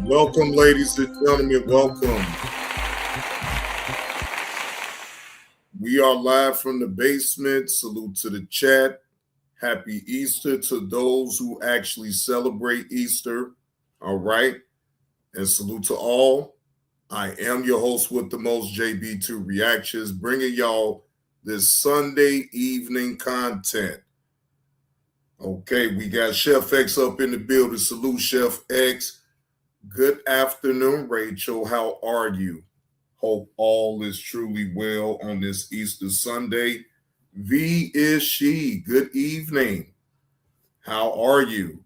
Welcome, ladies and gentlemen. Welcome. We are live from the basement. Salute to the chat. Happy Easter to those who actually celebrate Easter. All right. And salute to all. I am your host with the most, JB2 Reactions, bringing y'all this Sunday evening content. Okay, we got Chef X up in the building. Salute, Chef X. Good afternoon, Rachel. How are you? Hope all is truly well on this Easter Sunday. V is she. Good evening. How are you?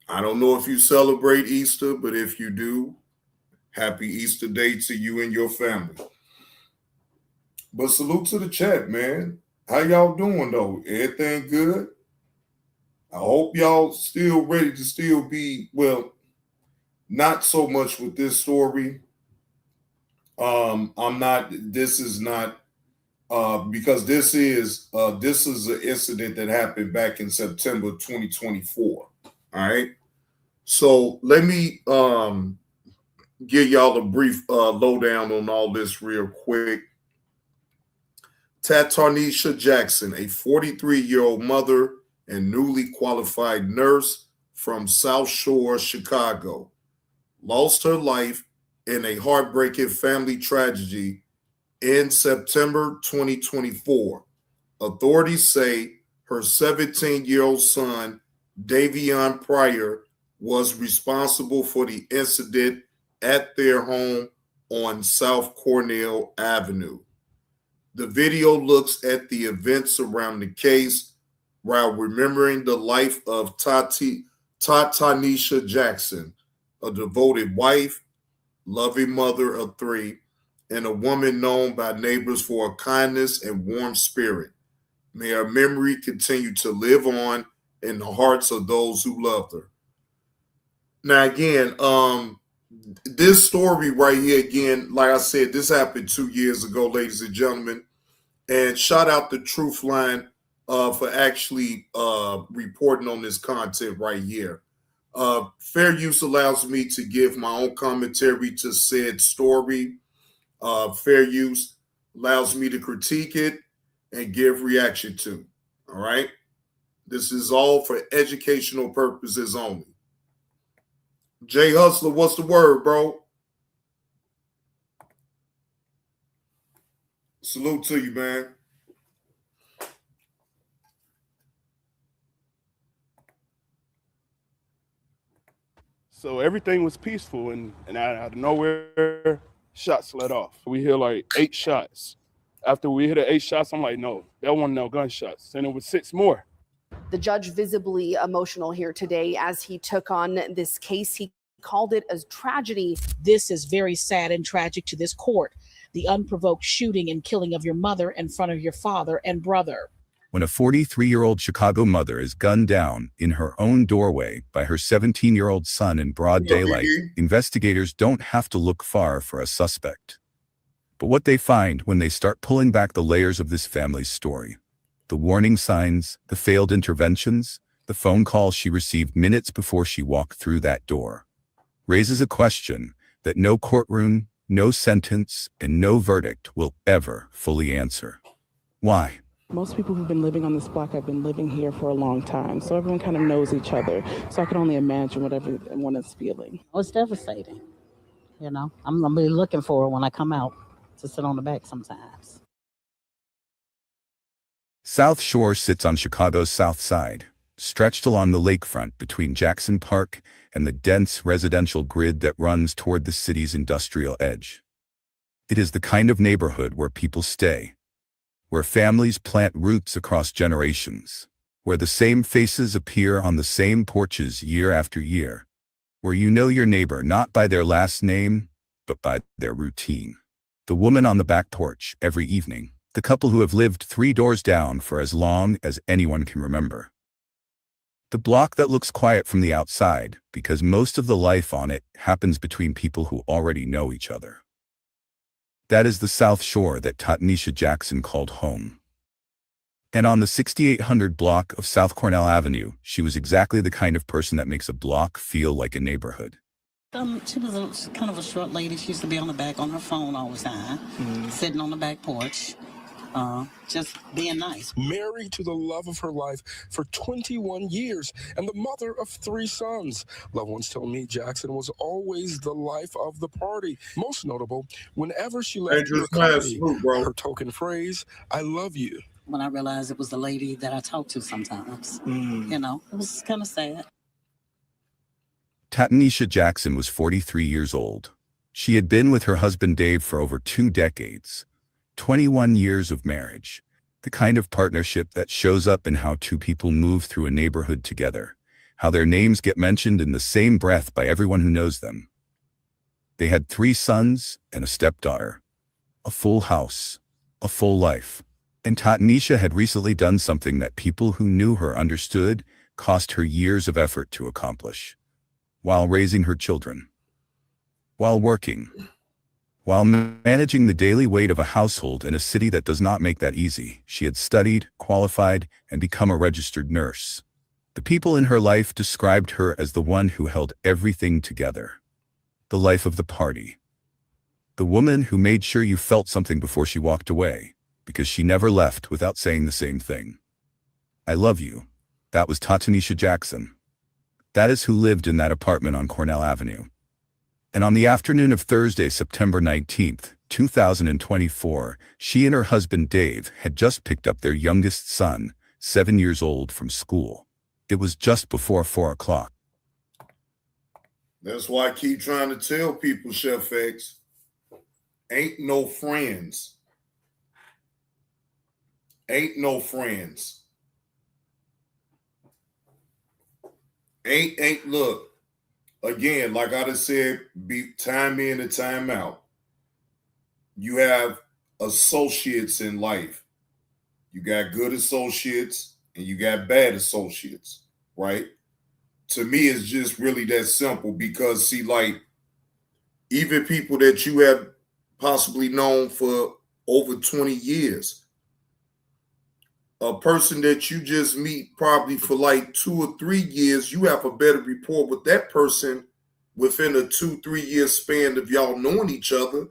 I don't know if you celebrate Easter, but if you do, happy Easter Day to you and your family. But salute to the chat, man. How y'all doing, though? Everything good? I hope y'all still ready to still be, well, not so much with this story. This is not because this is an incident that happened back in September 2024. All right. So let me give y'all a brief lowdown on all this real quick. Tanisha Jackson, a 43-year-old mother and newly qualified nurse from South Shore, Chicago, lost her life in a heartbreaking family tragedy in September 2024. Authorities say her 17-year-old son, Davion Pryor, was responsible for the incident at their home on South Cornell Avenue. The video looks at the events around the case while remembering the life of Tanisha Jackson, a devoted wife, loving mother of three, and a woman known by neighbors for her kindness and warm spirit. May her memory continue to live on in the hearts of those who loved her. Now, again, this story right here, again, like I said, this happened 2 years ago, ladies and gentlemen. And shout out to Truthline for actually reporting on this content right here. Fair use allows me to give my own commentary to said story. Fair use allows me to critique it and give reaction to. All right. This is all for educational purposes only. Jay Hustler, what's the word, bro? Salute to you, man. So everything was peaceful, and out of nowhere, shots let off. We hear like 8 shots After we hit 8 shots, I'm like, no, that wasn't no gunshots. And it was 6 more. The judge visibly emotional here today as he took on this case. He called it a tragedy. This is very sad and tragic to this court. The unprovoked shooting and killing of your mother in front of your father and brother. When a 43-year-old Chicago mother is gunned down in her own doorway by her 17-year-old son in broad daylight, investigators don't have to look far for a suspect. But what they find when they start pulling back the layers of this family's story, the warning signs, the failed interventions, the phone call she received minutes before she walked through that door, raises a question that no courtroom, no sentence, and no verdict will ever fully answer. Why? Most people who've been living on this block have been living here for a long time, so everyone kind of knows each other. So I can only imagine what everyone is feeling. Oh, it's devastating. You know, I'm really looking for it when I come out to sit on the back sometimes. South Shore sits on Chicago's south side, stretched along the lakefront between Jackson Park and the dense residential grid that runs toward the city's industrial edge. It is the kind of neighborhood where people stay, where families plant roots across generations, where the same faces appear on the same porches year after year, where you know your neighbor not by their last name, but by their routine. The woman on the back porch every evening, the couple who have lived 3 doors down for as long as anyone can remember. The block that looks quiet from the outside because most of the life on it happens between people who already know each other. That is the South Shore that Tanisha Jackson called home. And on the 6800 block of South Cornell Avenue, she was exactly the kind of person that makes a block feel like a neighborhood. She was kind of a short lady. She used to be on the back on her phone all the time, sitting on the back porch, just being nice. Married to the love of her life for 21 years and the mother of 3 sons. Loved ones tell me Jackson was always the life of the party. Most notable, whenever she left your company, her token phrase, "I love you." When I realized it was the lady that I talked to sometimes, you know, it was kind of sad. Tanisha Jackson was 43 years old. She had been with her husband Dave for over 2 decades, 21 years of marriage, the kind of partnership that shows up in how 2 people move through a neighborhood together, how their names get mentioned in the same breath by everyone who knows them. They had 3 sons and a stepdaughter, a full house, a full life. And Tanisha had recently done something that people who knew her understood cost her years of effort to accomplish. While raising her children, while working, while managing the daily weight of a household in a city that does not make that easy, she had studied, qualified, and become a registered nurse. The people in her life described her as the one who held everything together. The life of the party. The woman who made sure you felt something before she walked away, because she never left without saying the same thing. "I love you." That was Tanisha Jackson. That is who lived in that apartment on Cornell Avenue. And on the afternoon of Thursday, September 19th, 2024, she and her husband Dave had just picked up their youngest son, 7 years old, from school. It was just before 4 o'clock. That's why I keep trying to tell people, Chef X, ain't no friends. Ain't no friends. Look, again, like I just said, be time in and time out. You have associates in life. You got good associates and you got bad associates, right? To me, it's just really that simple because, see, like, even people that you have possibly known for over 20 years, a person that you just meet probably for like 2 or 3 years, you have a better rapport with that person within a 2-3 year span of y'all knowing each other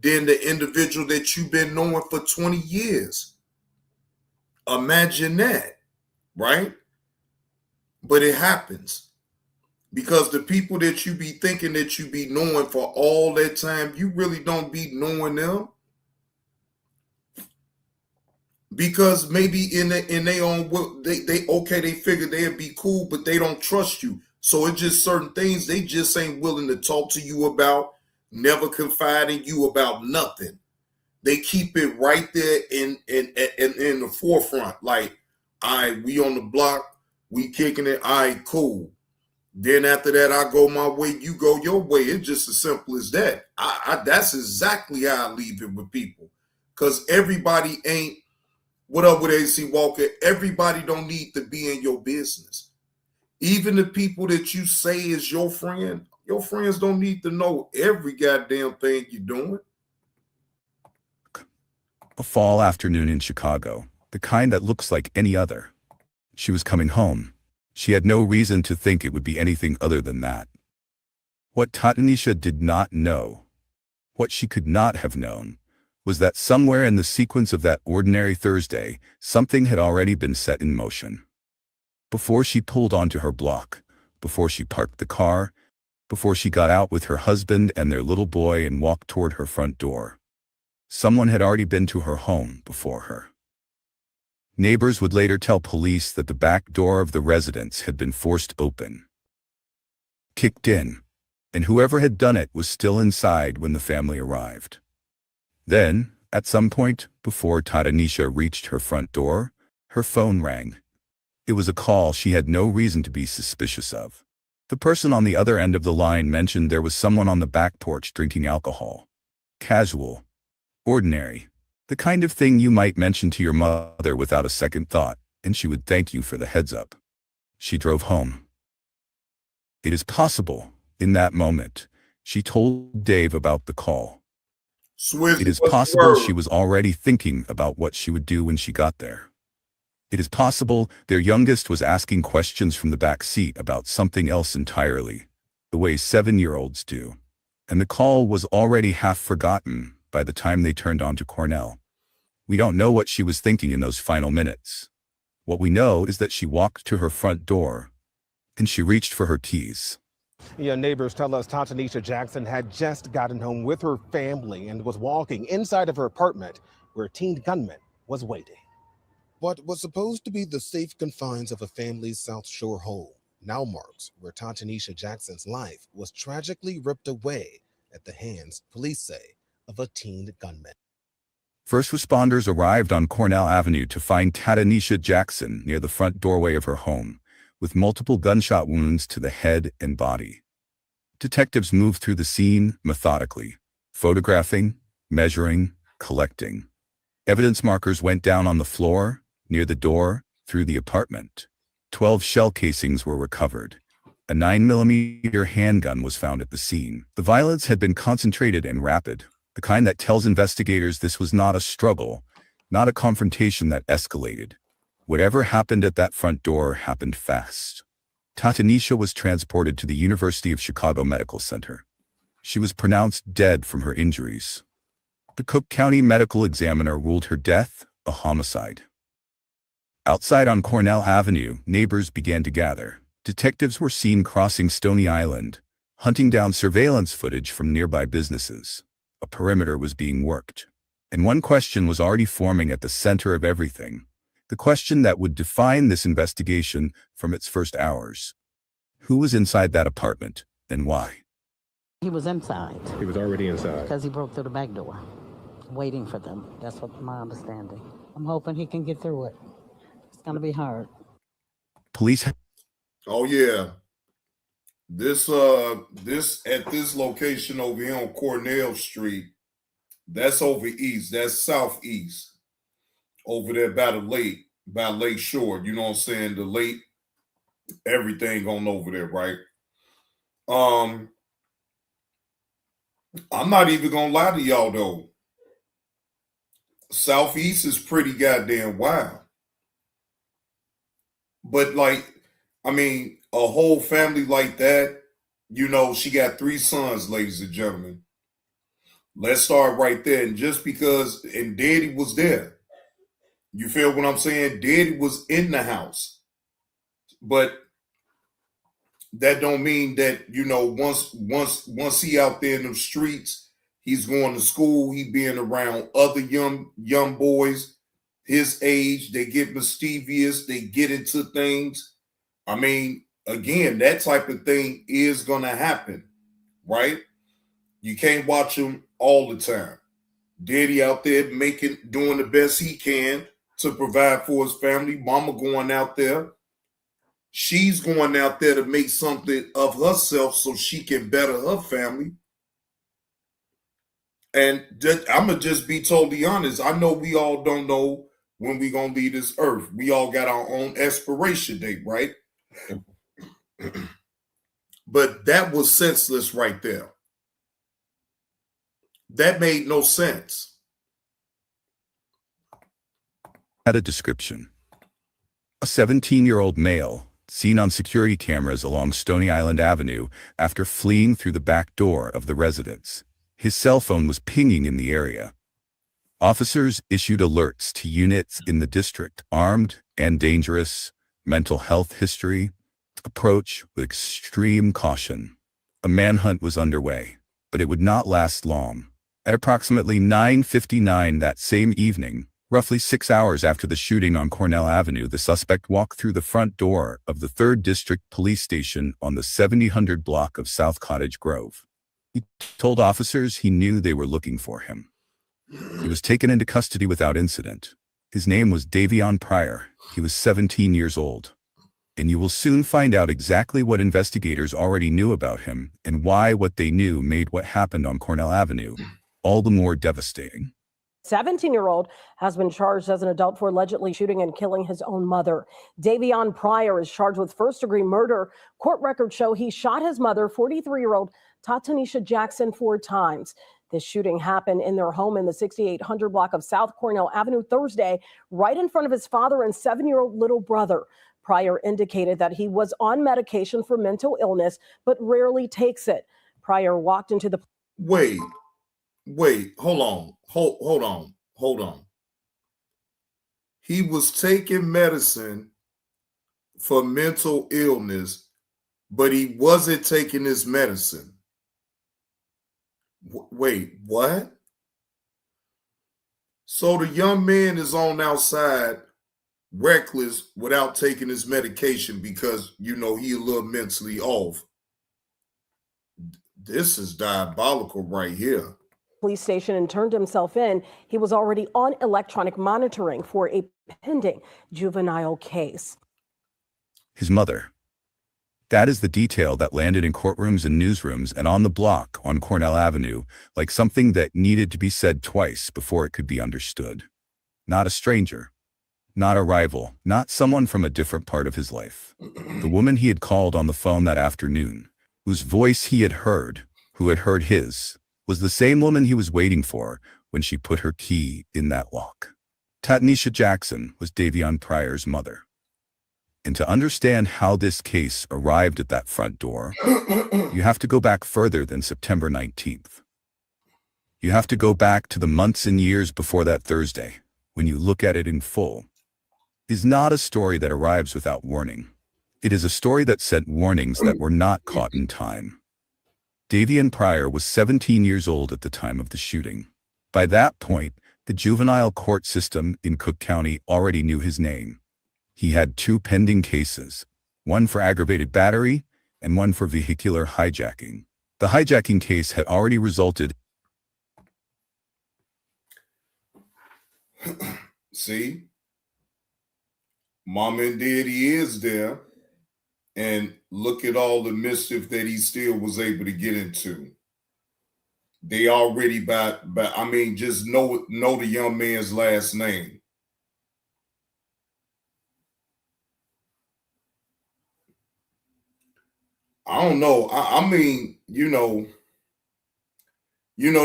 than the individual that you've been knowing for 20 years. Imagine that, right? But it happens because the people that you be thinking that you be knowing for all that time, you really don't be knowing them. Because maybe in their own, they figure they'd be cool, but they don't trust you. So it's just certain things they just ain't willing to talk to you about, never confide in you about nothing. they keep it right there in the forefront. Like, all right, we on the block, we kicking it. All right, cool. Then after that, I go my way, you go your way. It's just as simple as that. That's exactly how I leave it with people. Because everybody ain't, what up with AC Walker? Everybody don't need to be in your business. Even the people that you say is your friends don't need to know every goddamn thing you're doing. A fall afternoon in Chicago, the kind that looks like any other. She was coming home. She had no reason to think it would be anything other than that. What Tatanisha did not know, what she could not have known, was that somewhere in the sequence of that ordinary Thursday, something had already been set in motion. Before she pulled onto her block, before she parked the car, before she got out with her husband and their little boy and walked toward her front door, someone had already been to her home before her. Neighbors would later tell police that the back door of the residence had been forced open, kicked in, and whoever had done it was still inside when the family arrived. Then, at some point, before Tatanisha reached her front door, her phone rang. It was a call she had no reason to be suspicious of. The person on the other end of the line mentioned there was someone on the back porch drinking alcohol. Casual. Ordinary. The kind of thing you might mention to your mother without a second thought, and she would thank you for the heads up. She drove home. It is possible, in that moment, she told Dave about the call. Swizzy, It is what's the possible word? she was already thinking about what she would do when she got there. It is possible their youngest was asking questions from the back seat about something else entirely, the way 7-year-olds do, and the call was already half forgotten by the time they turned onto Cornell. We don't know what she was thinking in those final minutes. What we know is that she walked to her front door, and she reached for her keys. Yeah, neighbors tell us Tatanisha Jackson had just gotten home with her family and was walking inside of her apartment where a teen gunman was waiting. What was supposed to be the safe confines of a family's South Shore home now marks where Tatanisha Jackson's life was tragically ripped away at the hands, police say, of a teen gunman. First responders arrived on Cornell Avenue to find Tatanisha Jackson near the front doorway of her home, with multiple gunshot wounds to the head and body. Detectives moved through the scene methodically, photographing, measuring, collecting. Evidence markers went down on the floor, near the door, through the apartment. 12 shell casings were recovered. A 9mm handgun was found at the scene. The violence had been concentrated and rapid, the kind that tells investigators this was not a struggle, not a confrontation that escalated. Whatever happened at that front door happened fast. Tatanisha was transported to the University of Chicago Medical Center. She was pronounced dead from her injuries. The Cook County Medical Examiner ruled her death a homicide. Outside on Cornell Avenue, neighbors began to gather. Detectives were seen crossing Stony Island, hunting down surveillance footage from nearby businesses. A perimeter was being worked. And one question was already forming at the center of everything. The question that would define this investigation from its first hours. Who was inside that apartment, and why? He was inside He was already inside. because he broke through the back door, waiting for them. That's what my understanding. I'm hoping he can get through it. It's going to be hard. Police Oh yeah. This at this location over here on Cornell Street, that's over east, that's southeast. Over there by Lake Shore, you know what I'm saying? The lake, everything on over there, right? I'm not even gonna lie to y'all though. Southeast is pretty goddamn wild. But like, I mean, a whole family like that, you know, she got 3 sons, ladies and gentlemen. Let's start right there. And just because, and Daddy was there. You feel what I'm saying? Daddy was in the house. But that don't mean that, you know, once he out there in the streets, he's going to school, he being around other young boys his age, they get mischievous, they get into things. I mean, again, that type of thing is going to happen, right? You can't watch them all the time. Daddy out there doing the best he can to provide for his family. Mama going out there. She's going out there to make something of herself so she can better her family. And I'm going to just be totally honest. I know we all don't know when we're going to leave this earth. We all got our own expiration date, right? But that was senseless right there. That made no sense. Had a description. A 17-year-old male seen on security cameras along Stony Island Avenue after fleeing through the back door of the residence. His cell phone was pinging in the area. Officers issued alerts to units in the district. Armed and dangerous, mental health history, approach with extreme caution. A manhunt was underway, but it would not last long. At approximately 9:59 that same evening, roughly 6 hours after the shooting on Cornell Avenue, the suspect walked through the front door of the 3rd District Police Station on the 7000 block of South Cottage Grove. He told officers he knew they were looking for him. He was taken into custody without incident. His name was Davion Pryor. He was 17 years old. And you will soon find out exactly what investigators already knew about him and why what they knew made what happened on Cornell Avenue all the more devastating. 17-year-old has been charged as an adult for allegedly shooting and killing his own mother. Davion Pryor is charged with first-degree murder. Court records show he shot his mother, 43-year-old Tatanisha Jackson, 4 times. This shooting happened in their home in the 6800 block of South Cornell Avenue Thursday, right in front of his father and 7-year-old little brother. Pryor indicated that he was on medication for mental illness, but rarely takes it. Pryor walked into the... Wait, hold on. He was taking medicine for mental illness, but he wasn't taking his medicine. Wait, what? So the young man is on outside reckless without taking his medication because, he a little mentally off. This is diabolical right here. Police station and turned himself in. He was already on electronic monitoring for a pending juvenile case. His mother. That is the detail that landed in courtrooms and newsrooms and on the block on Cornell Avenue, like something that needed to be said twice before it could be understood. Not a stranger. Not a rival. Not someone from a different part of his life. The woman he had called on the phone that afternoon, whose voice he had heard, who had heard his, was the same woman he was waiting for when she put her key in that lock. Tatanisha Jackson was Davion Pryor's mother. And to understand how this case arrived at that front door, you have to go back further than September 19th. You have to go back to the months and years before that Thursday, when you look at it in full. It is not a story that arrives without warning. It is a story that sent warnings that were not caught in time. Davion Pryor was 17 years old at the time of the shooting. By that point, the juvenile court system in Cook County already knew his name. He had 2 pending cases, one for aggravated battery and one for vehicular hijacking. The hijacking case had already resulted. See? Mom and Daddy is there. And look at all the mischief that he still was able to get into. They already just know the young man's last name. I don't know.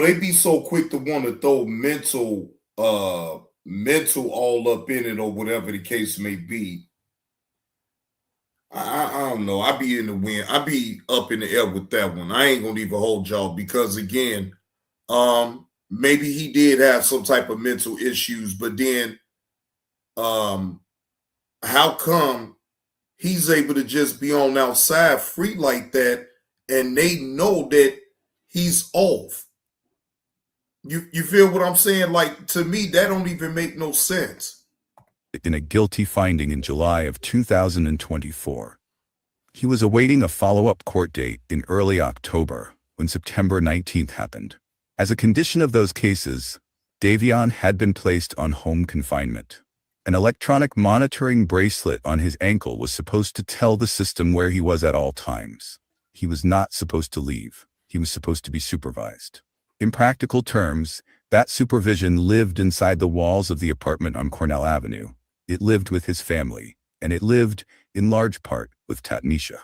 They be so quick to want to throw mental all up in it or whatever the case may be. I don't know. I be in the wind. I be up in the air with that one. I ain't gonna even hold y'all because again, maybe he did have some type of mental issues, but then how come he's able to just be on outside free like that and they know that he's off? You feel what I'm saying? Like, to me, that don't even make no sense. In a guilty finding in July of 2024. He was awaiting a follow-up court date in early October when September 19th happened. As a condition of those cases, Davion had been placed on home confinement. An electronic monitoring bracelet on his ankle was supposed to tell the system where he was at all times. He was not supposed to leave. He was supposed to be supervised. In practical terms, that supervision lived inside the walls of the apartment on Cornell Avenue. It lived with his family, and it lived, in large part, with Tanisha.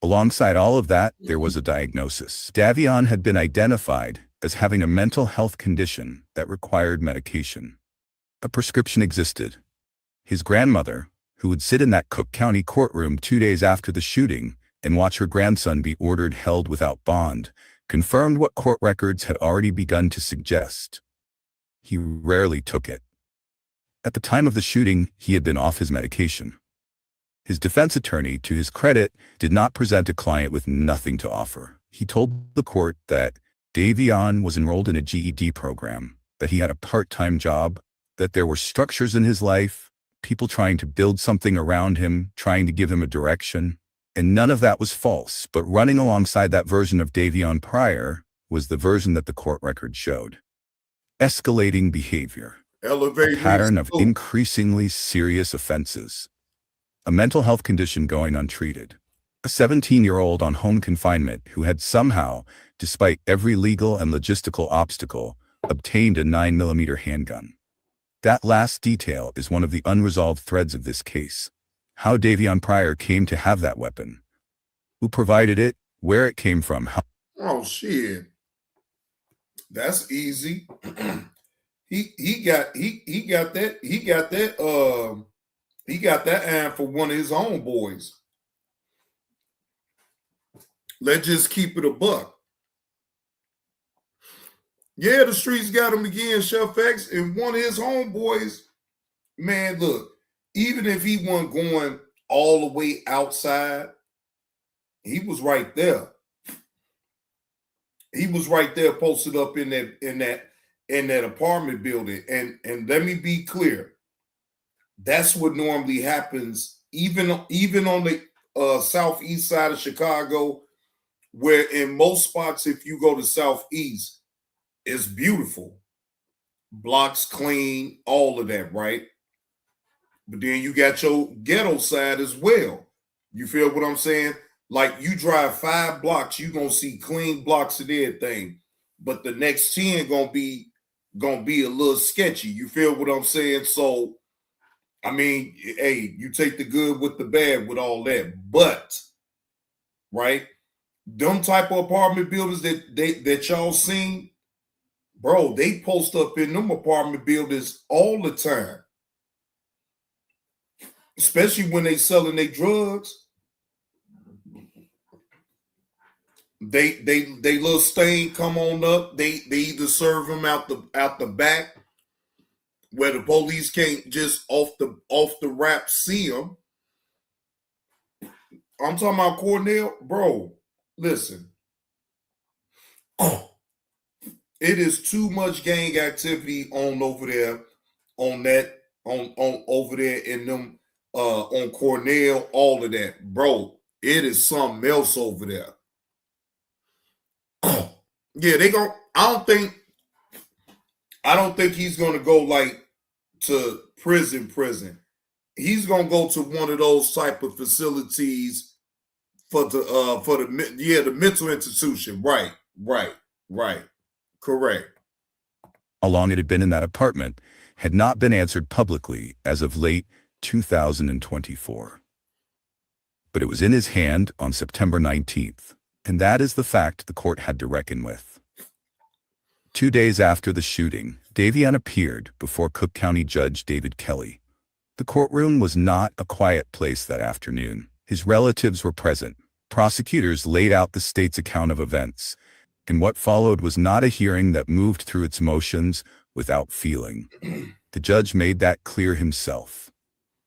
Alongside all of that, there was a diagnosis. Davion had been identified as having a mental health condition that required medication. A prescription existed. His grandmother, who would sit in that Cook County courtroom 2 days after the shooting and watch her grandson be ordered held without bond, confirmed what court records had already begun to suggest. He rarely took it. At the time of the shooting, he had been off his medication. His defense attorney, to his credit, did not present a client with nothing to offer. He told the court that Davion was enrolled in a GED program, that he had a part-time job, that there were structures in his life, people trying to build something around him, trying to give him a direction. And none of that was false, but running alongside that version of Davion Pryor was the version that the court record showed. Escalating behavior. A pattern of increasingly serious offenses. A mental health condition going untreated. A 17-year-old on home confinement who had somehow, despite every legal and logistical obstacle, obtained a 9mm handgun. That last detail is one of the unresolved threads of this case. How Davion Pryor came to have that weapon. Who provided it, where it came from. Oh shit. That's easy. He got that iron for one of his homeboys. Let's just keep it a buck. Yeah, the streets got him again, Chef X, and one of his homeboys, man, look, even if he wasn't going all the way outside, he was right there. He was right there posted up in that apartment building. And let me be clear. That's what normally happens, even on the southeast side of Chicago, where in most spots, if you go to southeast, it's beautiful. Blocks clean, all of that, right? But then you got your ghetto side as well. You feel what I'm saying? Like you drive 5 blocks, you're going to see clean blocks and everything. But the next 10 gonna be a little sketchy. You feel what I'm saying? So, I mean, hey, you take the good with the bad with all that. But, right, them type of apartment buildings that y'all seen, bro, they post up in them apartment buildings all the time. Especially when they selling their drugs. They little stain come on up. They either serve them out the back where the police can't just off the rap see them. I'm talking about Cornell, bro. Listen, it is too much gang activity on over there, on over there in them on Cornell, all of that, bro. It is something else over there. Yeah, they gon' I don't think he's gonna go like to prison. He's gonna go to one of those type of facilities for the mental institution. Right. Correct. How long it had been in that apartment had not been answered publicly as of late 2024. But it was in his hand on September 19th, and that is the fact the court had to reckon with. 2 days after the shooting, Davion appeared before Cook County Judge David Kelly. The courtroom was not a quiet place that afternoon. His relatives were present. Prosecutors laid out the state's account of events, and what followed was not a hearing that moved through its motions without feeling. The judge made that clear himself.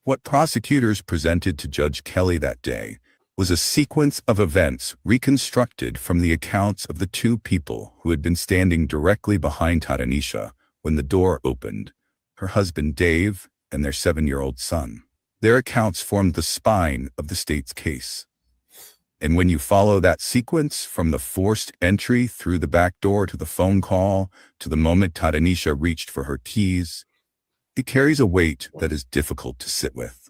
What prosecutors presented to Judge Kelly that day was a sequence of events reconstructed from the accounts of the 2 people who had been standing directly behind Tanisha when the door opened, her husband Dave and their 7-year-old son. Their accounts formed the spine of the state's case. And when you follow that sequence from the forced entry through the back door to the phone call to the moment Tatanisha reached for her keys, it carries a weight that is difficult to sit with.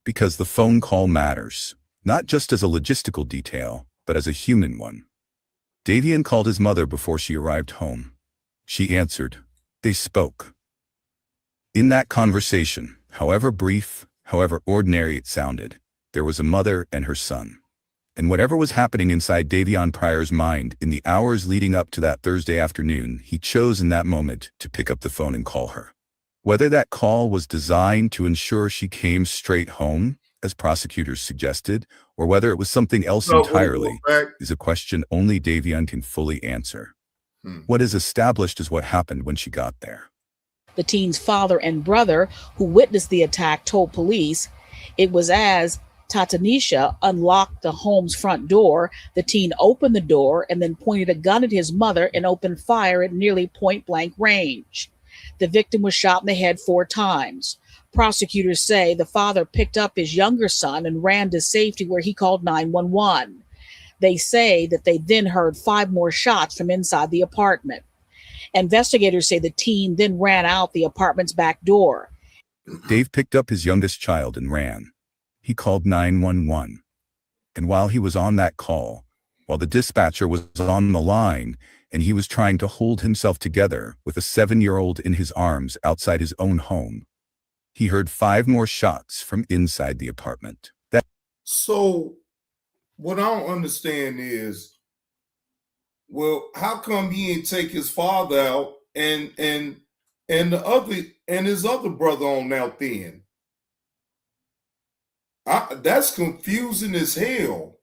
Because the phone call matters, not just as a logistical detail, but as a human one. Davian called his mother before she arrived home. She answered. They spoke. In that conversation, however brief, however ordinary it sounded, there was a mother and her son. And whatever was happening inside Davion Pryor's mind in the hours leading up to that Thursday afternoon, he chose in that moment to pick up the phone and call her. Whether that call was designed to ensure she came straight home, as prosecutors suggested, or whether it was something else entirely, is a question only Davion can fully answer. What is established is what happened when she got there. The teen's father and brother, who witnessed the attack, told police it was as Tatanisha unlocked the home's front door, the teen opened the door and then pointed a gun at his mother and opened fire at nearly point-blank range. The victim was shot in the head 4 times. Prosecutors say the father picked up his younger son and ran to safety where he called 911. They say that they then heard 5 more shots from inside the apartment. Investigators say the teen then ran out the apartment's back door. Dave picked up his youngest child and ran. He called 911. And while he was on that call, while the dispatcher was on the line, and he was trying to hold himself together with a 7-year-old in his arms outside his own home, he heard 5 more shots from inside the apartment. So what I don't understand is, well, how come he didn't take his father out and his other brother on out then? That's confusing as hell.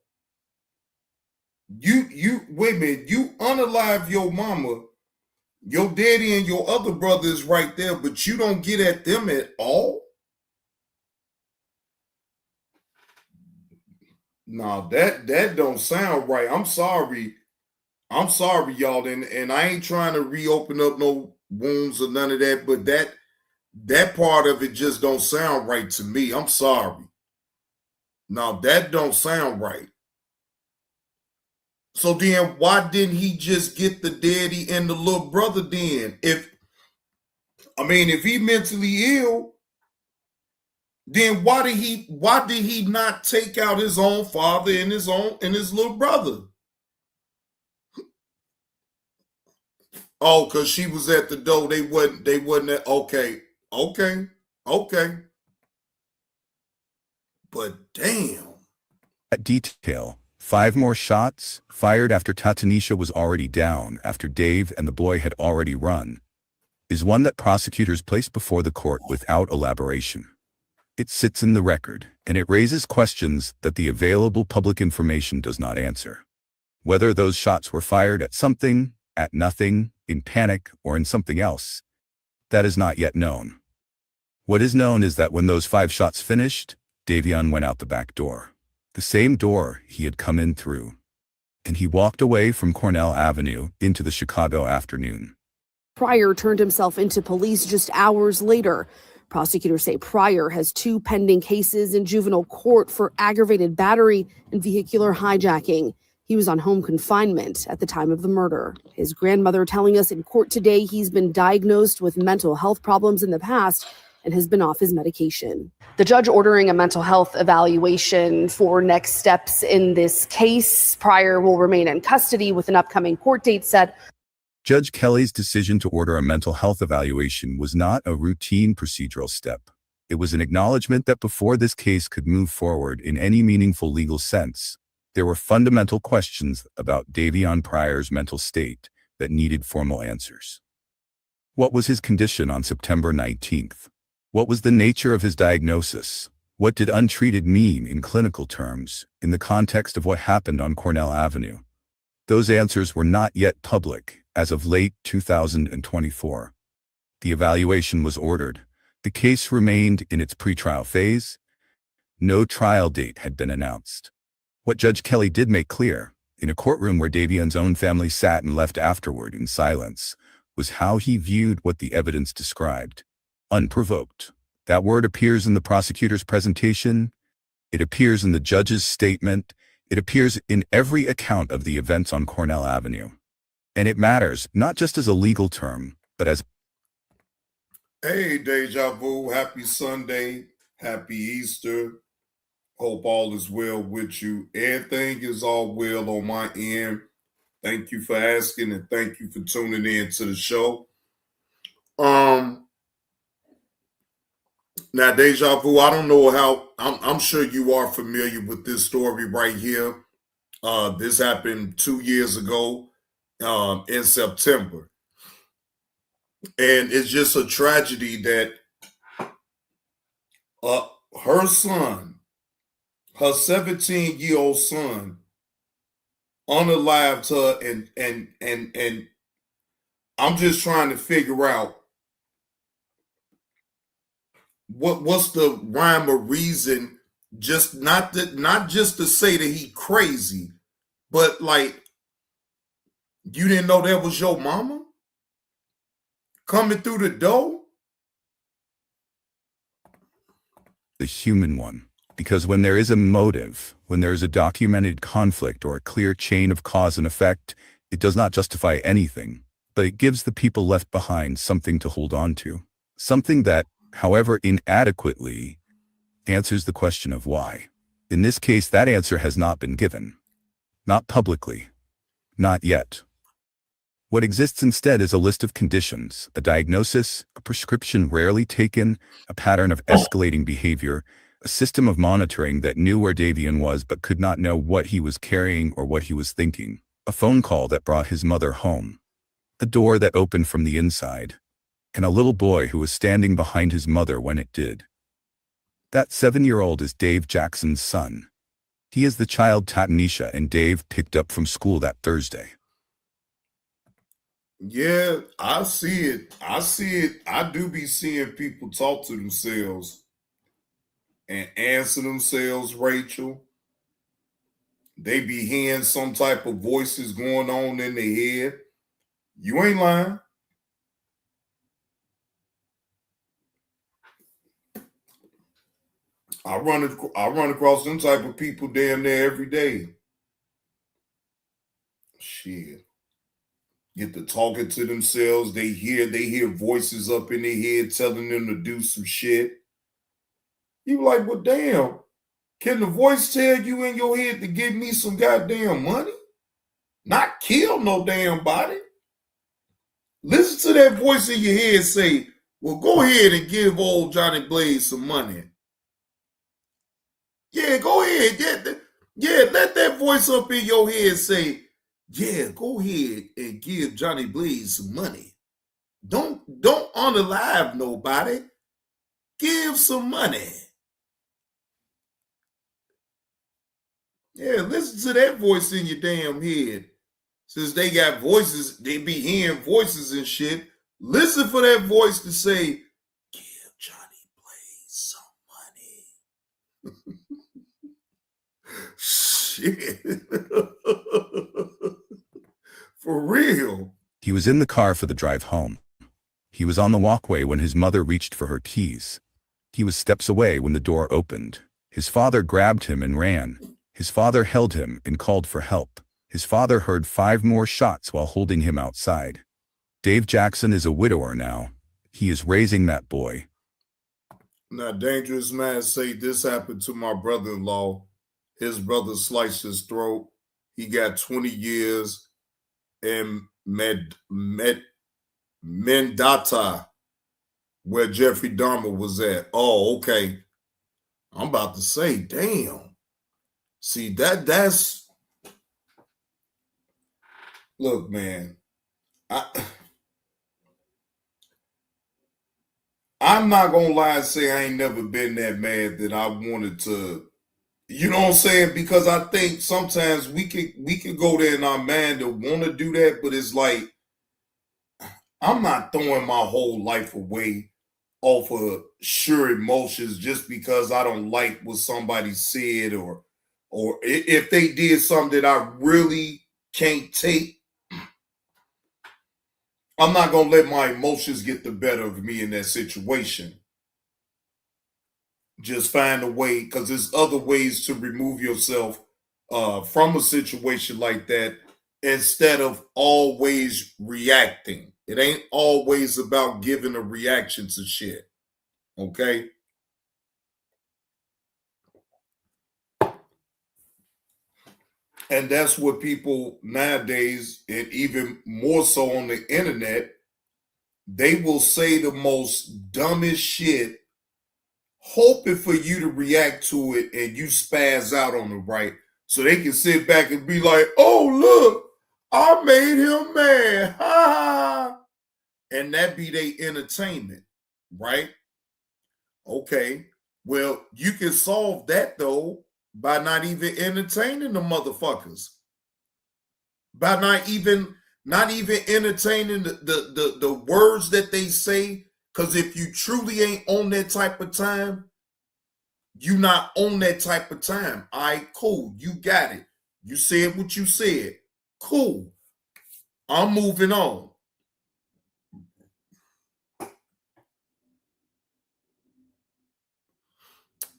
You wait a minute, you unalive your mama, your daddy and your other brother is right there, but you don't get at them at all? No, that don't sound right. I'm sorry, y'all, and I ain't trying to reopen up no wounds or none of that, but that part of it just don't sound right to me. I'm sorry. No, that don't sound right. So then why didn't he just get the daddy and the little brother then? If he mentally ill, then why did he not take out his own father and his little brother? Oh, because she was at the door. They wasn't at, okay. But damn. That detail, 5 more shots, fired after Tatanisha was already down, after Dave and the boy had already run, is one that prosecutors place before the court without elaboration. It sits in the record, and it raises questions that the available public information does not answer. Whether those shots were fired at something, at nothing, in panic, or in something else, that is not yet known. What is known is that when those 5 shots finished, Davion went out the back door, the same door he had come in through, and he walked away from Cornell Avenue into the Chicago afternoon. Pryor turned himself into police just hours later. Prosecutors say Pryor has 2 pending cases in juvenile court for aggravated battery and vehicular hijacking. He was on home confinement at the time of the murder. His grandmother telling us in court today he's been diagnosed with mental health problems in the past and has been off his medication. The judge ordering a mental health evaluation for next steps in this case. Pryor will remain in custody with an upcoming court date set. Judge Kelly's decision to order a mental health evaluation was not a routine procedural step. It was an acknowledgement that before this case could move forward in any meaningful legal sense, there were fundamental questions about Davion Pryor's mental state that needed formal answers. What was his condition on September 19th? What was the nature of his diagnosis? What did untreated mean in clinical terms, in the context of what happened on Cornell Avenue? Those answers were not yet public as of late 2024. The evaluation was ordered. The case remained in its pretrial phase. No trial date had been announced. What Judge Kelly did make clear, in a courtroom where Davion's own family sat and left afterward in silence, was how he viewed what the evidence described. Unprovoked. That word appears in the prosecutor's presentation. It appears in the judge's statement. It appears in every account of the events on Cornell Avenue. And it matters, not just as a legal term, but as... Hey, Deja Vu, happy Sunday, happy Easter. Hope all is well with you. Everything is all well on my end. Thank you for asking and thank you for tuning in to the show. Now, Deja Vu, I don't know how, I'm sure you are familiar with this story right here. This happened 2 years ago in September. And it's just a tragedy that her son, her 17-year-old son, unalived her, and I'm just trying to figure out what's the rhyme or reason, just not just to say that he crazy, but like, you didn't know that was your mama coming through the door? the human one. Because when there is a motive, when there is a documented conflict or a clear chain of cause and effect, it does not justify anything, but it gives the people left behind something to hold on to. Something that, however inadequately, answers the question of why. In this case, that answer has not been given. Not publicly. Not yet. What exists instead is a list of conditions, a diagnosis, a prescription rarely taken, a pattern of escalating behavior, a system of monitoring that knew where Davian was but could not know what he was carrying or what he was thinking, a phone call that brought his mother home, a door that opened from the inside, and a little boy who was standing behind his mother when it did. That 7-year-old is Dave Jackson's son. He is the child Tatanisha and Dave picked up from school that Thursday. Yeah, I see it. I do be seeing people talk to themselves and answer themselves, Rachel. They be hearing some type of voices going on in their head. You ain't lying. I run across them type of people damn near every day. Shit. Get to talking to themselves. They hear voices up in their head telling them to do some shit. You like, well, damn. Can the voice tell you in your head to give me some goddamn money? Not kill no damn body. Listen to that voice in your head say, well, go ahead and give old Johnny Blaze some money. Yeah, go ahead. Yeah, let that voice up in your head say, yeah, go ahead and give Johnny Blaze some money. Don't unalive nobody. Give some money. Yeah, listen to that voice in your damn head. Since they got voices, they be hearing voices and shit. Listen for that voice to say, give Johnny Blaze some money. Shit. For real. He was in the car for the drive home. He was on the walkway when his mother reached for her keys. He was steps away when the door opened. His father grabbed him and ran. His father held him and called for help. His father heard 5 more shots while holding him outside. Dave Jackson is a widower now. He is raising that boy. Now, Dangerous Man say this happened to my brother-in-law. His brother sliced his throat. He got 20 years in Mendota, where Jeffrey Dahmer was at. Oh, okay. I'm about to say, damn. See, that's... Look, man. I'm not going to lie and say I ain't never been that mad that I wanted to... You know what I'm saying? Because I think sometimes we could go there in our mind to want to do that, but it's like, I'm not throwing my whole life away off of sure emotions just because I don't like what somebody said or if they did something that I really can't take. I'm not going to let my emotions get the better of me in that situation. Just find a way, because there's other ways to remove yourself from a situation like that instead of always reacting. It ain't always about giving a reaction to shit. Okay? And that's what people nowadays, and even more so on the internet, they will say the most dumbest shit, hoping for you to react to it and you spaz out on the right. So they can sit back and be like, oh, look, I made him mad. Ha ha. And that be their entertainment, right? Okay. Well, you can solve that though by not even entertaining the motherfuckers. By not even entertaining the words that they say. Because if you truly ain't on that type of time, you not on that type of time. All right, cool. You got it. You said what you said. Cool. I'm moving on.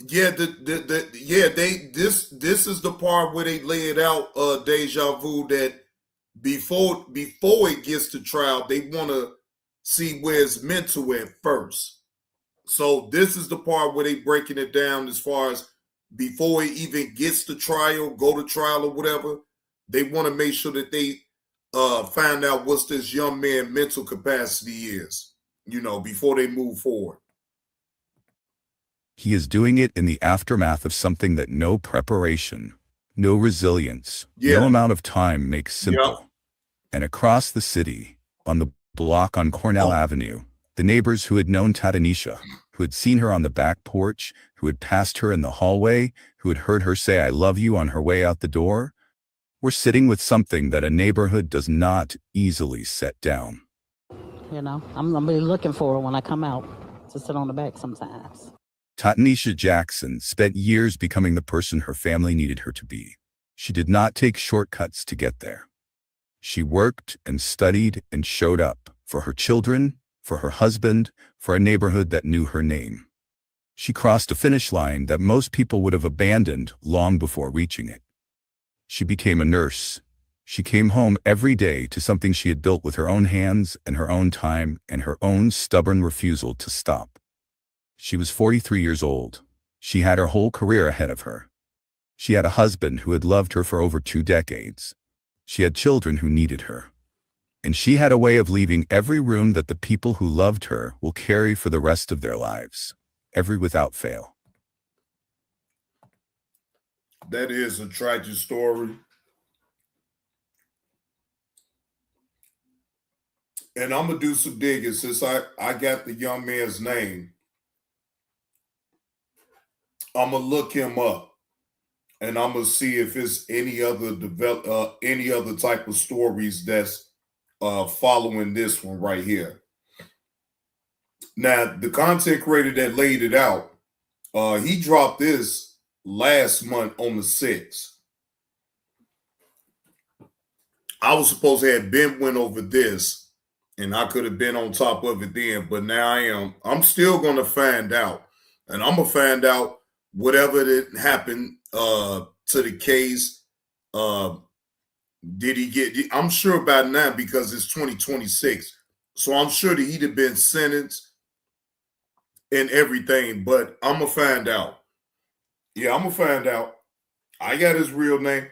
Yeah, this is the part where they lay it out, deja vu, that before it gets to trial, they want to see where it's mental at first. So this is the part where they breaking it down as far as before it even gets to trial, go to trial or whatever. They want to make sure that they find out what's this young man mental capacity is, before they move forward. He is doing it in the aftermath of something that no preparation, no resilience, no amount of time makes simple. Yeah. And across the city, on the block on Cornell Avenue, the neighbors who had known Tatanisha, who had seen her on the back porch, who had passed her in the hallway, who had heard her say, "I love you" on her way out the door, were sitting with something that a neighborhood does not easily set down. I'm really looking for her when I come out to sit on the back sometimes. Tatanisha Jackson spent years becoming the person her family needed her to be. She did not take shortcuts to get there. She worked and studied and showed up for her children, for her husband, for a neighborhood that knew her name. She crossed a finish line that most people would have abandoned long before reaching it. She became a nurse. She came home every day to something she had built with her own hands and her own time and her own stubborn refusal to stop. She was 43 years old. She had her whole career ahead of her. She had a husband who had loved her for over 2 decades. She had children who needed her. And she had a way of leaving every room that the people who loved her will carry for the rest of their lives, every without fail. That is a tragic story. And I'm going to do some digging since I got the young man's name. I'm going to look him up and I'm going to see if it's any other type of stories that's following this one right here. Now, the content creator that laid it out, he dropped this last month on the 6th. I was supposed to have went over this, and I could have been on top of it then, but now I am. I'm still going to find out, and I'm going to find out whatever that happened to the case. Did he get? I'm sure by now because it's 2026, so I'm sure that he'd have been sentenced and everything. But I'm gonna find out. Yeah, I'm gonna find out. I got his real name.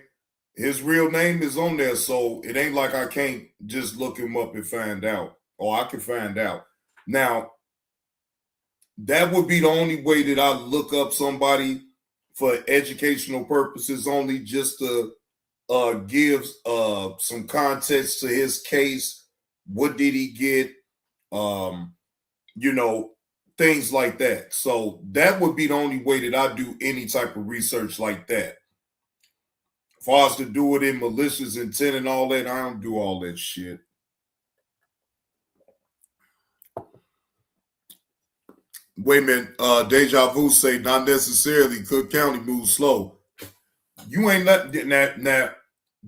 His real name is on there, so it ain't like I can't just look him up and find out. Or I can find out. Now, that would be the only way that I look up somebody for educational purposes, only just to give some context to his case. What did he get? Things like that. So that would be the only way that I do any type of research like that. For us to do it in malicious intent and all that, I don't do all that shit. Wait a minute. Deja Vu say not necessarily Cook County moves slow. You ain't nothing now.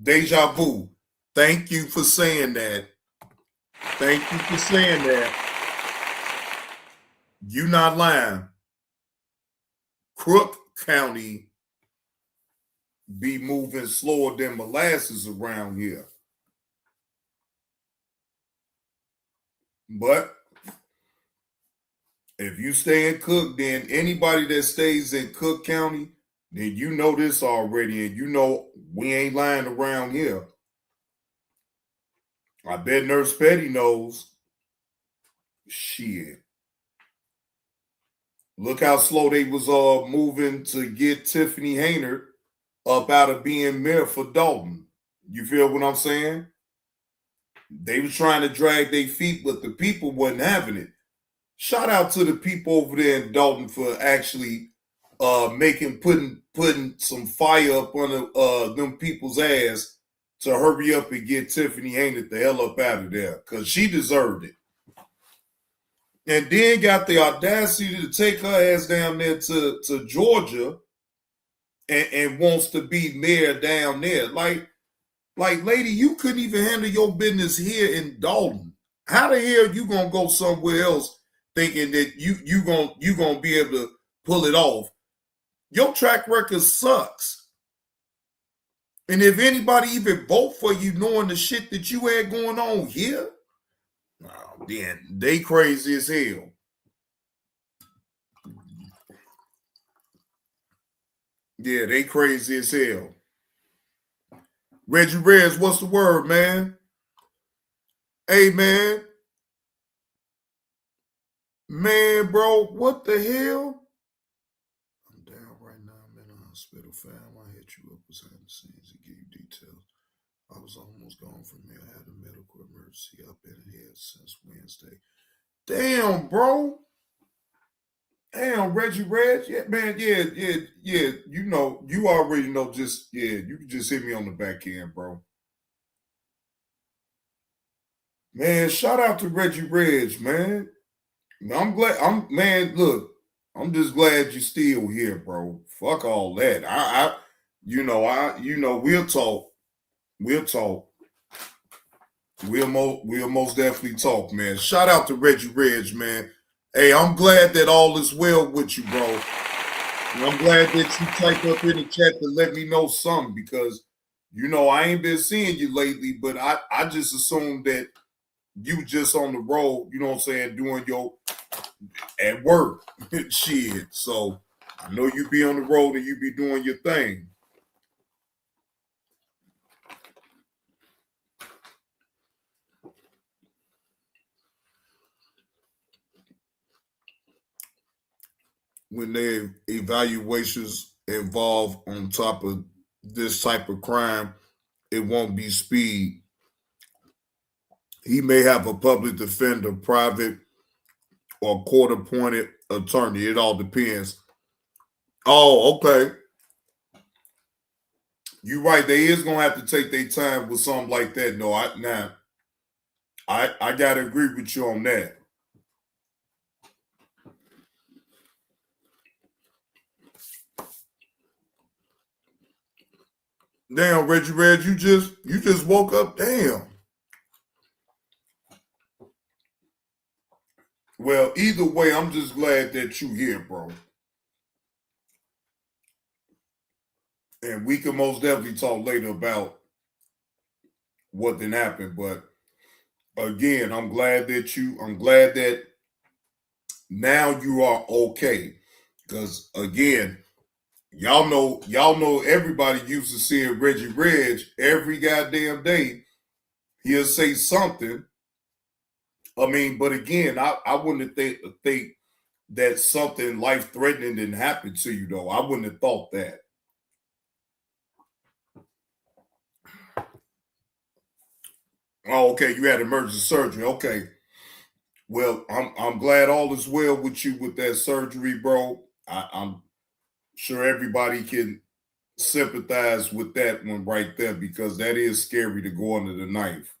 Deja Vu. Thank you for saying that. Thank you for saying that. You not lying. Crook County be moving slower than molasses around here. But if you stay in Cook, then anybody that stays in Cook County, then you know this already, and you know we ain't lying around here. I bet Nurse Petty knows. Shit. Look how slow they was moving to get Tiffany Hayner up out of being mayor for Dalton. You feel what I'm saying? They was trying to drag their feet, but the people wasn't having it. Shout out to the people over there in Dalton for actually putting some fire up on them people's ass to hurry up and get Tiffany Hayner the hell up out of there, because she deserved it. And then got the audacity to take her ass down there to Georgia and wants to be mayor down there. Like, lady, you couldn't even handle your business here in Dalton. How the hell you gonna go somewhere else thinking that you gonna be able to pull it off? Your track record sucks. And if anybody even vote for you knowing the shit that you had going on here, oh, then they crazy as hell. Yeah, they crazy as hell. Reggie Reds, what's the word, man? Hey, man. Man, bro, what the hell? I'm down right now. I'm in a hospital, fam. I hit you up behind the scenes to give you details. I was almost gone from here. I had a medical emergency. I've been here since Wednesday. Damn, bro. Damn, Reggie Reg. Yeah, man, yeah. You know, you already know, you can just hit me on the back end, bro. Man, shout out to Reggie Reg, man. I'm just glad you're still here, bro. Fuck all that. We'll talk. We'll most definitely talk, man. Shout out to Reggie Reg, man. Hey, I'm glad that all is well with you, bro. And I'm glad that you typed up in the chat to let me know something, because, I ain't been seeing you lately, but I just assumed that you just on the road, you know what I'm saying, doing your at work shit. So I know you be on the road and you be doing your thing. When their evaluations involve on top of this type of crime, it won't be speed. He may have a public defender, private or court-appointed attorney. It all depends. Oh, okay. You're right. They is gonna have to take their time with something like that. No, I gotta agree with you on that. Damn, Reggie Reg, you just woke up. Damn. Well, either way, I'm just glad that you here, bro. And we can most definitely talk later about what then happened. But again, I'm glad that now you are okay. Because again, y'all know everybody used to seeing Reggie Reg every goddamn day. He'll say something. I mean, but again, I wouldn't think that something life-threatening didn't happen to you, though. I wouldn't have thought that. Oh, okay, you had emergency surgery. Okay. Well, I'm glad all is well with you with that surgery, bro. I'm sure everybody can sympathize with that one right there, because that is scary to go under the knife.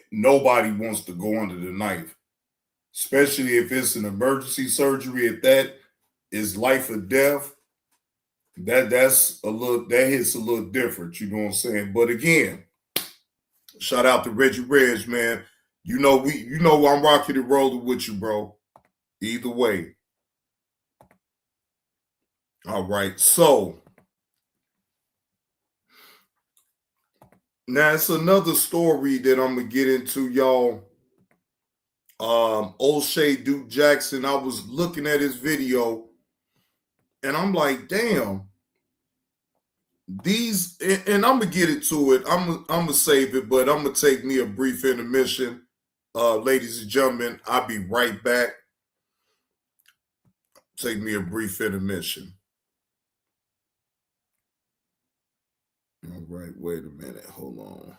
Nobody wants to go under the knife, especially if it's an emergency surgery. If that is life or death, that hits a little different. You know what I'm saying? But again, shout out to Reggie Reg, man. I'm rocking and rolling with you, bro. Either way. All right. So Now it's another story that I'm gonna get into, y'all. OShea Duke Jackson. I was looking at his video, and I'm like, damn. These, and I'm gonna get into it. I'm gonna save it, but I'm gonna take me a brief intermission. Ladies and gentlemen, I'll be right back. Take me a brief intermission. All right, wait a minute. Hold on.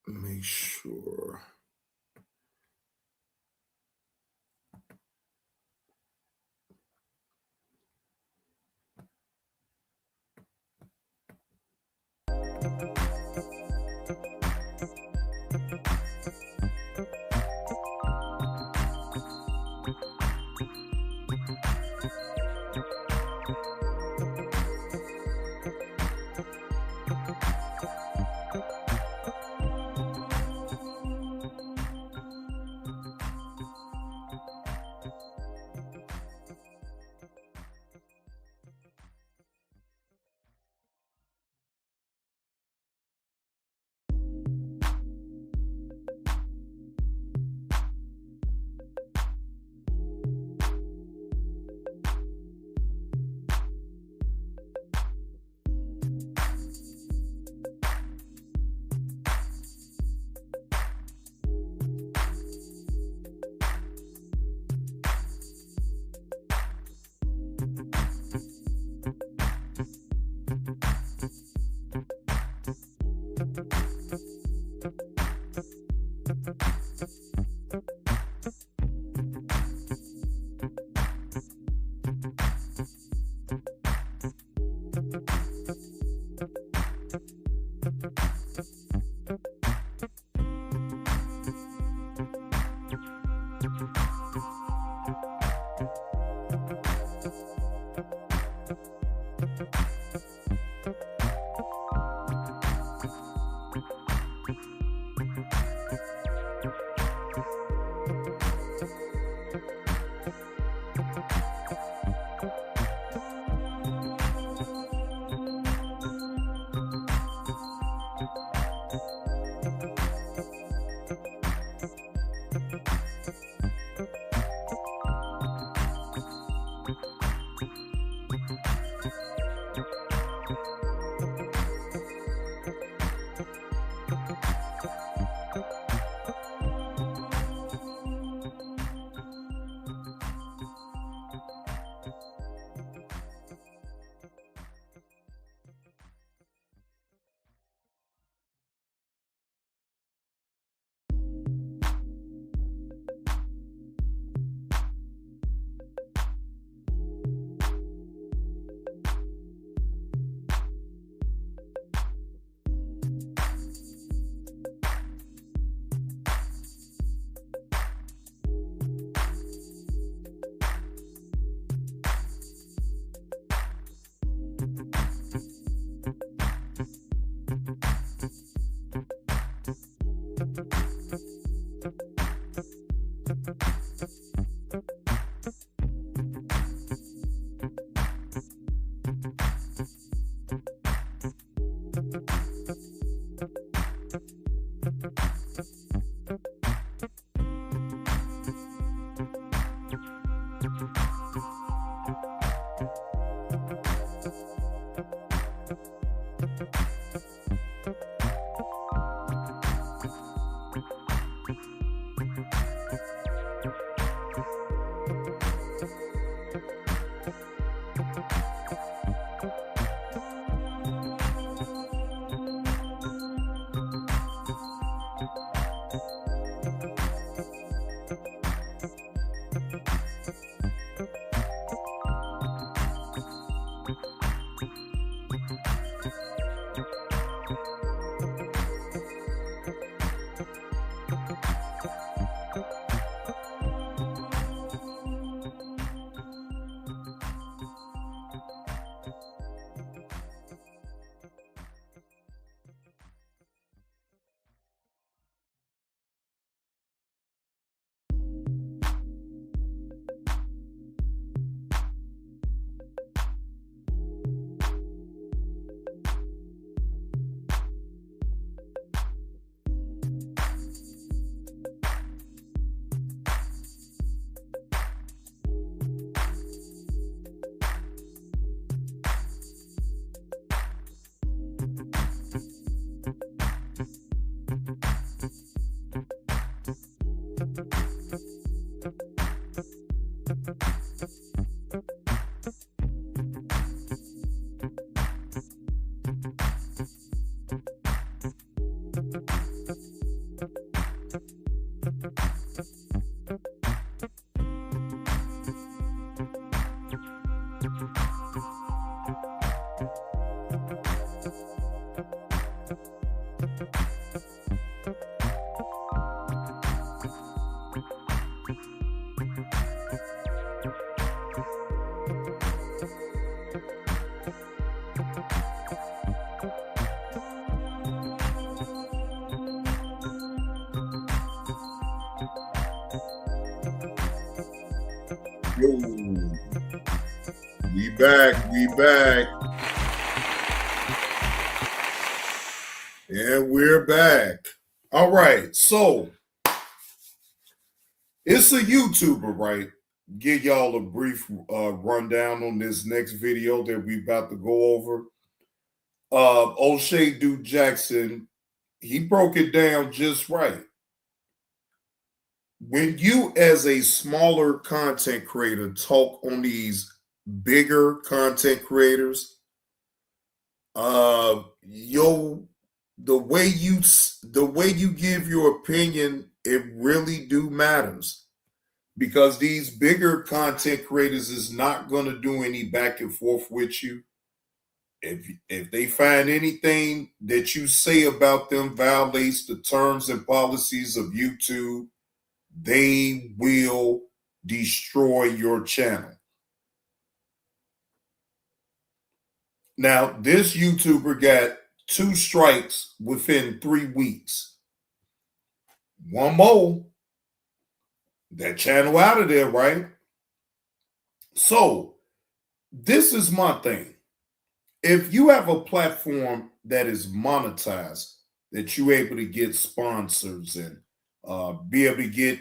Make sure. Yo, we back. And we're back. All right, so it's a YouTuber, right? Give y'all a brief rundown on this next video that we about to go over. OShea Dude Jackson, he broke it down just right. When you, as a smaller content creator, talk on these bigger content creators, the way you give your opinion, it really do matters, because these bigger content creators is not going to do any back and forth with you. If they find anything that you say about them violates the terms and policies of YouTube, they will destroy your channel. Now, this YouTuber got 2 strikes within 3 weeks. One more, that channel out of there, right? So, this is my thing. If you have a platform that is monetized, that you're able to get sponsors and be able to get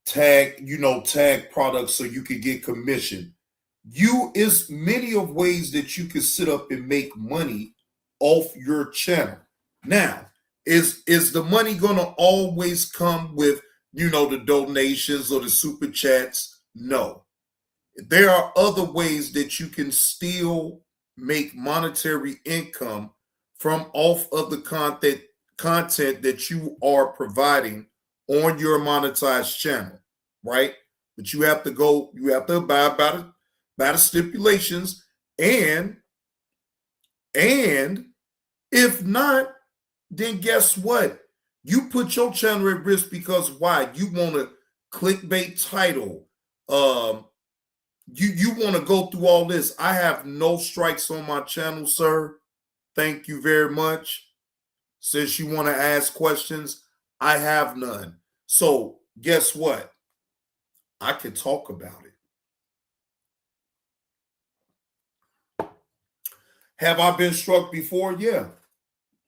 tag products so you can get commission. Is many of ways that you can sit up and make money off your channel. Now, is the money gonna always come with the donations or the super chats? No. There are other ways that you can still make monetary income from off of the content that you are providing on your monetized channel, right? But you have to abide by the stipulations, and if not, then guess what? You put your channel at risk, because why? You want a clickbait title. You want to go through all this. I have no strikes on my channel, sir. Thank you very much. Since you want to ask questions, I have none. So guess what? I can talk about it. Have I been struck before? Yeah.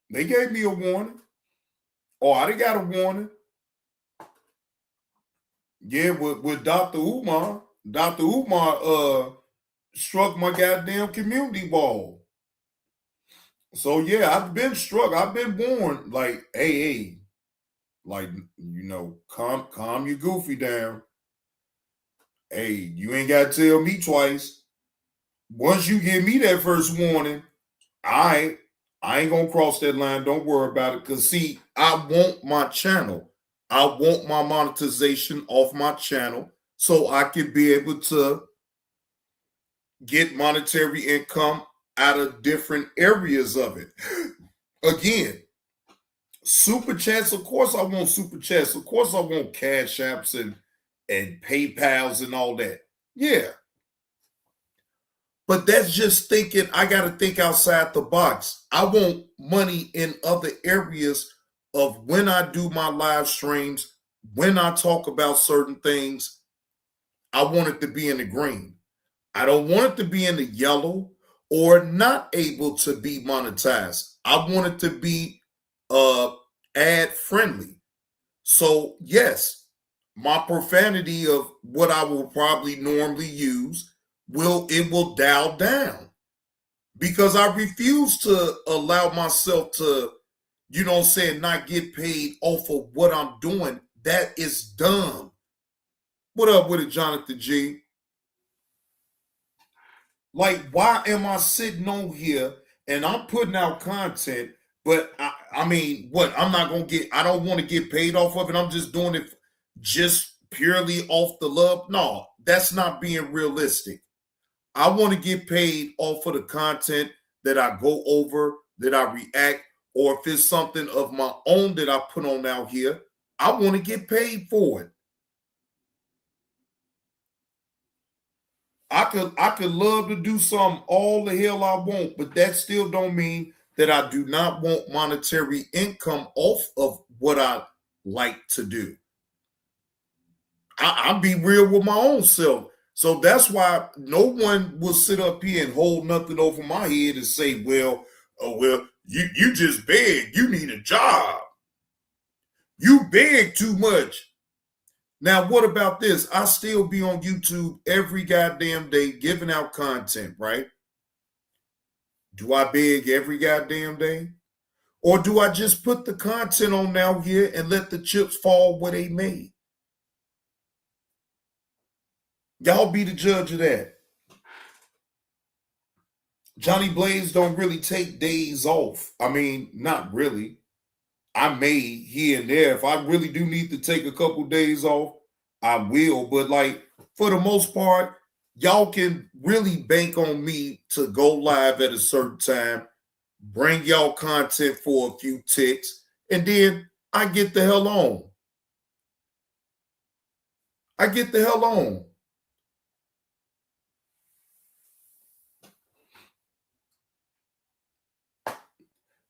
They gave me a warning. Oh, I done got a warning. Yeah, with Dr. Umar. Dr. Umar struck my goddamn community ball. So yeah, I've been struck. I've been warned, like, hey, like, calm your goofy down. Hey, you ain't got to tell me twice. Once you give me that first warning, I ain't gonna cross that line. Don't worry about it. Because see, I want my channel. I want my monetization off my channel so I can be able to get monetary income out of different areas of it. Again, super chats, of course I want super chats. Of course I want cash apps and PayPals and all that. Yeah. But that's just thinking, I got to think outside the box. I want money in other areas of when I do my live streams, when I talk about certain things. I want it to be in the green. I don't want it to be in the yellow or not able to be monetized. I want it to be ad friendly. So yes, my profanity of what I will probably normally use will dial down, because I refuse to allow myself to, not get paid off of what I'm doing That is dumb. What up with it, Jonathan G? Like, why am I sitting on here and I'm putting out content, but I mean, what? I don't want to get paid off of it. I'm just doing it just purely off the love. No, that's not being realistic. I want to get paid off of the content that I go over, that I react, or if it's something of my own that I put on out here, I want to get paid for it. I could love to do something all the hell I want, but that still don't mean that I do not want monetary income off of what I like to do. I'll be real with my own self. So that's why no one will sit up here and hold nothing over my head and say, well, you just beg. You need a job. You beg too much. Now, what about this? I still be on YouTube every goddamn day giving out content, right? Do I beg every goddamn day? Or do I just put the content on now here and let the chips fall where they may? Y'all be the judge of that. Johnny Blaze don't really take days off. I mean, not really. I may here and there. If I really do need to take a couple days off, I will. But like for the most part, y'all can really bank on me to go live at a certain time, bring y'all content for a few ticks, and then I get the hell on. I get the hell on.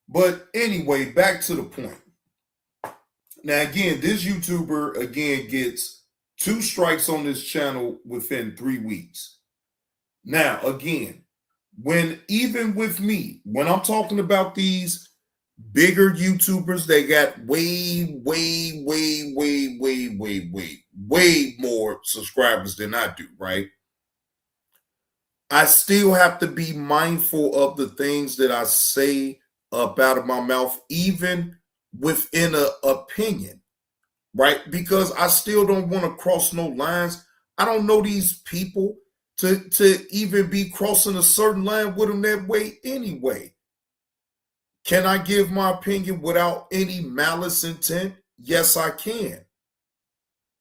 But anyway, back to the point. Now, again, this YouTuber, again, gets 2 strikes on this channel within 3 weeks. Now, again, even with me, when I'm talking about these bigger YouTubers, they got way more subscribers than I do, right? I still have to be mindful of the things that I say up out of my mouth, even within an opinion, right? Because I still don't want to cross no lines. I don't know these people to even be crossing a certain line with them that way anyway. Can I give my opinion without any malice intent? Yes, I can.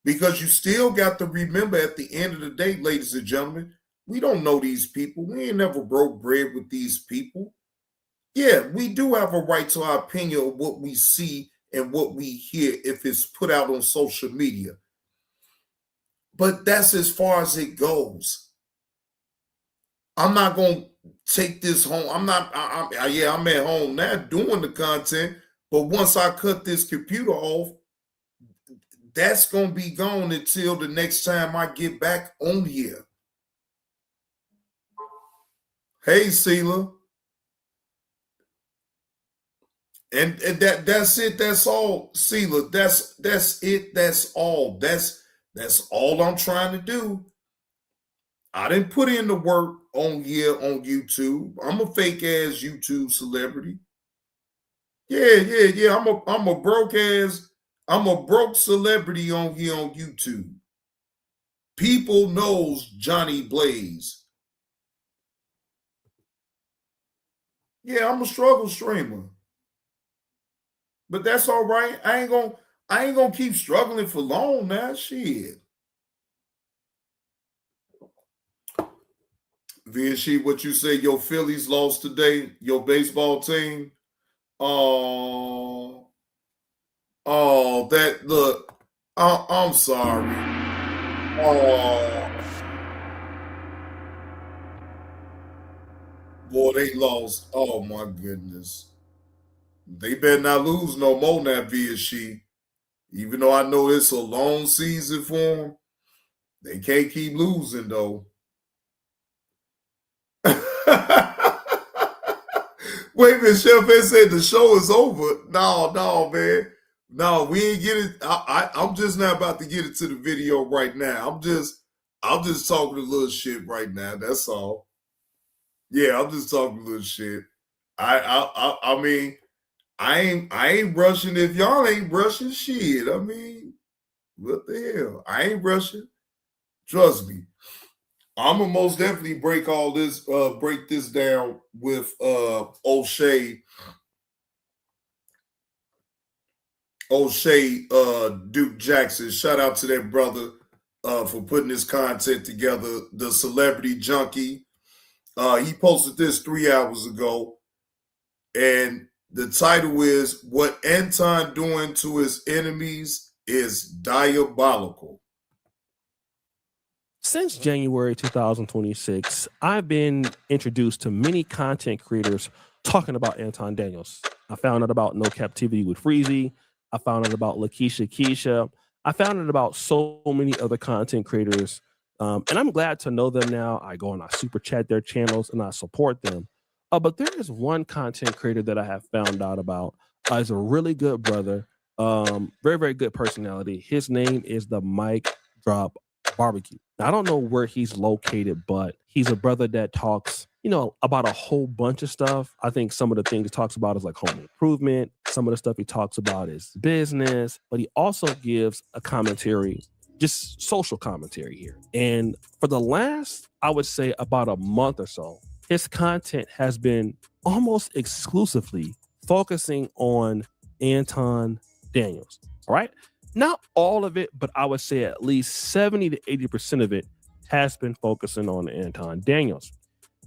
Because you still got to remember at the end of the day, ladies and gentlemen, we don't know these people. We ain't never broke bread with these people. Yeah, we do have a right to our opinion of what we see and what we hear if it's put out on social media. But that's as far as it goes. I'm not going to take this home. I'm at home now doing the content. But once I cut this computer off, that's going to be gone until the next time I get back on here. Hey, Seela. And that's it. That's all, Seela. That's it. That's all. That's all I'm trying to do. I didn't put in the work on here on YouTube. I'm a fake ass YouTube celebrity. Yeah. I'm a broke celebrity on here on YouTube. People knows Johnny Blaze. Yeah, I'm a struggle streamer. But that's all right. I ain't gonna keep struggling for long now. Shit. VNC, what you say? Your Phillies lost today. Your baseball team. Oh, that look. I'm sorry. Oh, boy, they lost. Oh my goodness. They better not lose no more now, VNC. Even though I know it's a long season for them, they can't keep losing though. Wait a minute, Chef S said the show is over. No, man. No, we ain't get it. I'm just not about to get into the video right now. I'm just talking a little shit right now. That's all. Yeah, I'm just talking a little shit. I mean, I ain't rushing if y'all ain't rushing shit. I mean, What the hell? I ain't rushing. Trust me. I'm gonna most definitely break this down with O'Shea Duke Jackson. Shout out to that brother for putting this content together. The Celebrity Junkie. He posted this 3 hours ago, and the title is "What Anton Doing to His Enemies is Diabolical." Since January 2026, I've been introduced to many content creators talking about Anton Daniels. I found out about No Captivity with Freezy. I found out about Lakeisha Keisha. I found out about so many other content creators. And I'm glad to know them now. I go and I super chat their channels and I support them. But there is one content creator that I have found out about. He's a really good brother. Very, very good personality. His name is the Mic Drop Barbecue. Now, I don't know where he's located, but he's a brother that talks, about a whole bunch of stuff. I think some of the things he talks about is like home improvement. Some of the stuff he talks about is business, but he also gives a commentary, just social commentary here. And for the last, I would say about a month or so, his content has been almost exclusively focusing on Anton Daniels. All right. Not all of it, but I would say at least 70 to 80% of it has been focusing on Anton Daniels.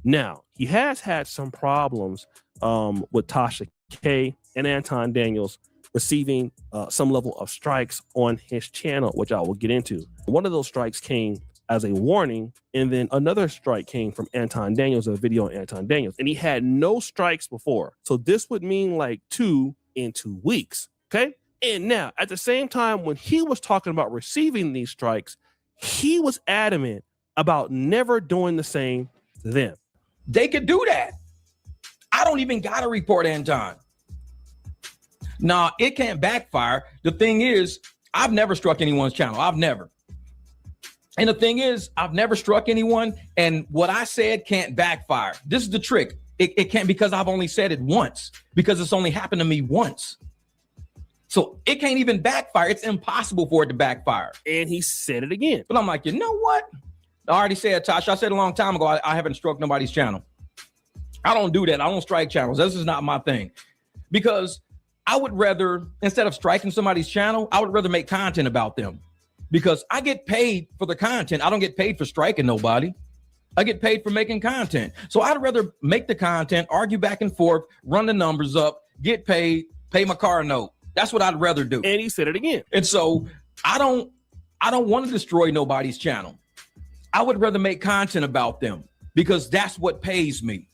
Now, he has had some problems with Tasha K and Anton Daniels receiving some level of strikes on his channel, which I will get into. One of those strikes came as a warning, and then another strike came from Anton Daniels, a video on Anton Daniels, and he had no strikes before. So this would mean like 2 in 2 weeks, okay? And now, at the same time, when he was talking about receiving these strikes, he was adamant about never doing the same to them. They could do that. I don't even got to report Anton. Nah, it can't backfire. The thing is, I've never struck anyone's channel. I've never. And the thing is, I've never struck anyone, and what I said can't backfire. This is the trick. It can't, because I've only said it once, because it's only happened to me once. So it can't even backfire. It's impossible for it to backfire. And he said it again. But I'm like, you know what? I already said, Tasha, I said a long time ago, I haven't struck nobody's channel. I don't do that. I don't strike channels. This is not my thing. Because I would rather, instead of striking somebody's channel, I would rather make content about them. Because I get paid for the content. I don't get paid for striking nobody. I get paid for making content. So I'd rather make the content, argue back and forth, run the numbers up, get paid, pay my car note. That's what I'd rather do. And he said it again. And so I don't want to destroy nobody's channel. I would rather make content about them because that's what pays me.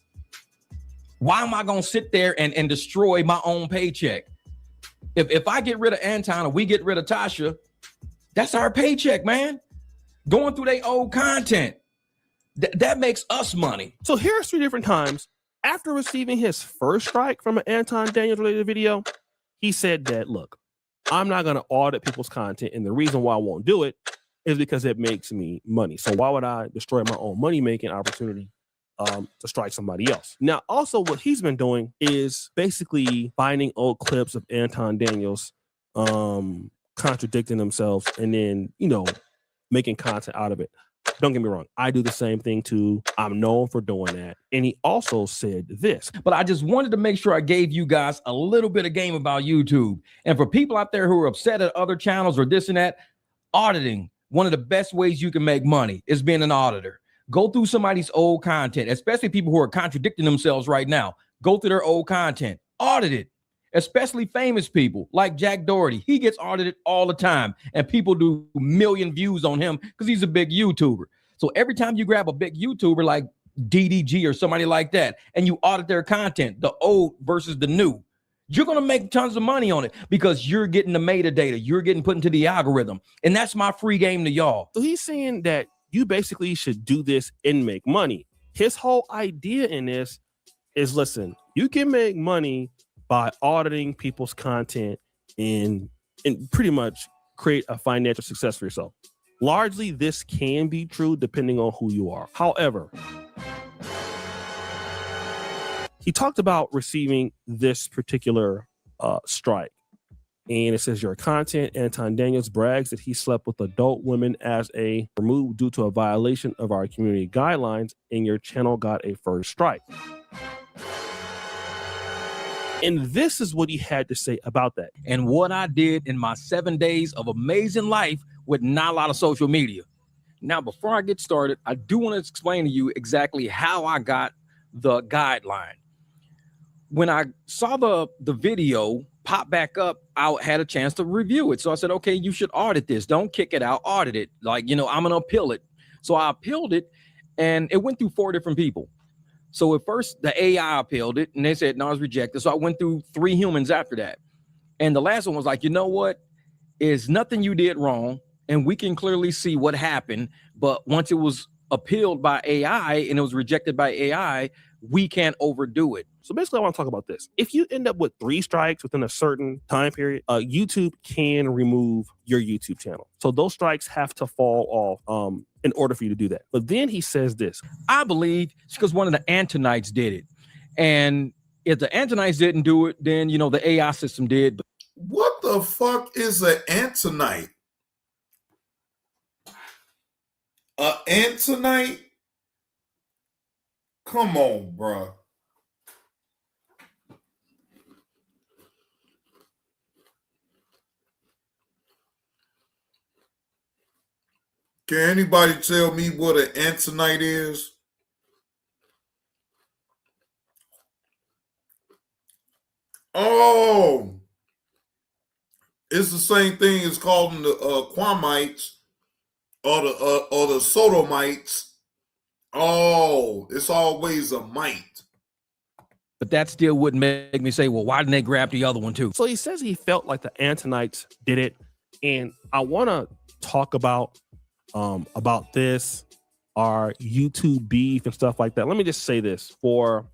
Why am I going to sit there and destroy my own paycheck? If I get rid of Anton or we get rid of Tasha, that's our paycheck, man. Going through their old content. That makes us money. So here's 3 different times after receiving his first strike from an Anton Daniels related video. He said that, look, I'm not going to audit people's content. And the reason why I won't do it is because it makes me money. So why would I destroy my own money-making opportunity to strike somebody else? Now, also what he's been doing is basically finding old clips of Anton Daniels contradicting themselves and then, making content out of it. Don't get me wrong. I do the same thing too. I'm known for doing that. And he also said this. But I just wanted to make sure I gave you guys a little bit of game about YouTube. And for people out there who are upset at other channels or this and that, auditing, one of the best ways you can make money is being an auditor. Go through somebody's old content, especially people who are contradicting themselves right now. Go through their old content, audit it. Especially famous people like Jack Doherty. He gets audited all the time and people do 1 million views on him because he's a big YouTuber. So every time you grab a big YouTuber like DDG or somebody like that and you audit their content, the old versus the new, you're going to make tons of money on it because you're getting the metadata. You're getting put into the algorithm. And that's my free game to y'all. So he's saying that you basically should do this and make money. His whole idea in this is, listen, you can make money by auditing people's content and pretty much create a financial success for yourself. Largely, this can be true depending on who you are. However, he talked about receiving this particular strike. And it says your content, Anton Daniels brags that he slept with adult women as a removed due to a violation of our community guidelines, and your channel got a first strike. And this is what he had to say about that. And what I did in my 7 days of amazing life with not a lot of social media. Now, before I get started, I do want to explain to you exactly how I got the guideline. When I saw the video pop back up, I had a chance to review it. So I said, okay, you should audit this. Don't kick it out, audit it. Like, I'm going to appeal it. So I appealed it, and it went through 4 different people. So at first, the AI appealed it, and they said, no, it's rejected. So I went through 3 humans after that. And the last one was like, you know what? Is nothing you did wrong, and we can clearly see what happened. But once it was appealed by AI and it was rejected by AI, we can't overdo it. So basically, I want to talk about this. If you end up with 3 strikes within a certain time period, YouTube can remove your YouTube channel. So those strikes have to fall off in order for you to do that. But then he says this. I believe it's because one of the Antonites did it. And if the Antonites didn't do it, then, the AI system did. What the fuck is an Antonite? An Antonite? Come on, bro. Can anybody tell me what an Antonite is? Oh, it's the same thing as calling the Quamites or the Sodomites. Oh, it's always a mite. But that still wouldn't make me say, well, why didn't they grab the other one too? So he says he felt like the Antonites did it. And I want to talk about this, our YouTube beef and stuff like that. Let me just say this. For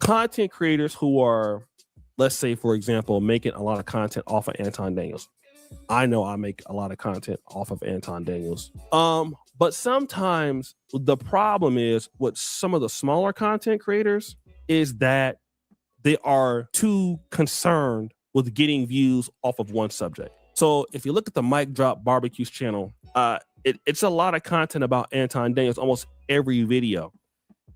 content creators who are, let's say, for example, making a lot of content off of Anton Daniels. I know I make a lot of content off of Anton Daniels. But sometimes the problem is with some of the smaller content creators is that they are too concerned with getting views off of one subject. So if you look at the Mic Drop Barbecues channel, it's a lot of content about Anton Daniels, almost every video.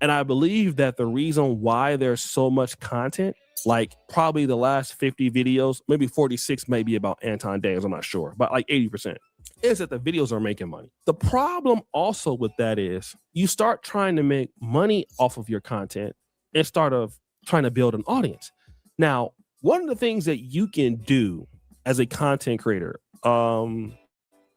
And I believe that the reason why there's so much content, like probably the last 50 videos, maybe 46 may be about Anton Daniels, I'm not sure, but like 80%, is that the videos are making money. The problem also with that is you start trying to make money off of your content instead of trying to build an audience. Now, one of the things that you can do as a content creator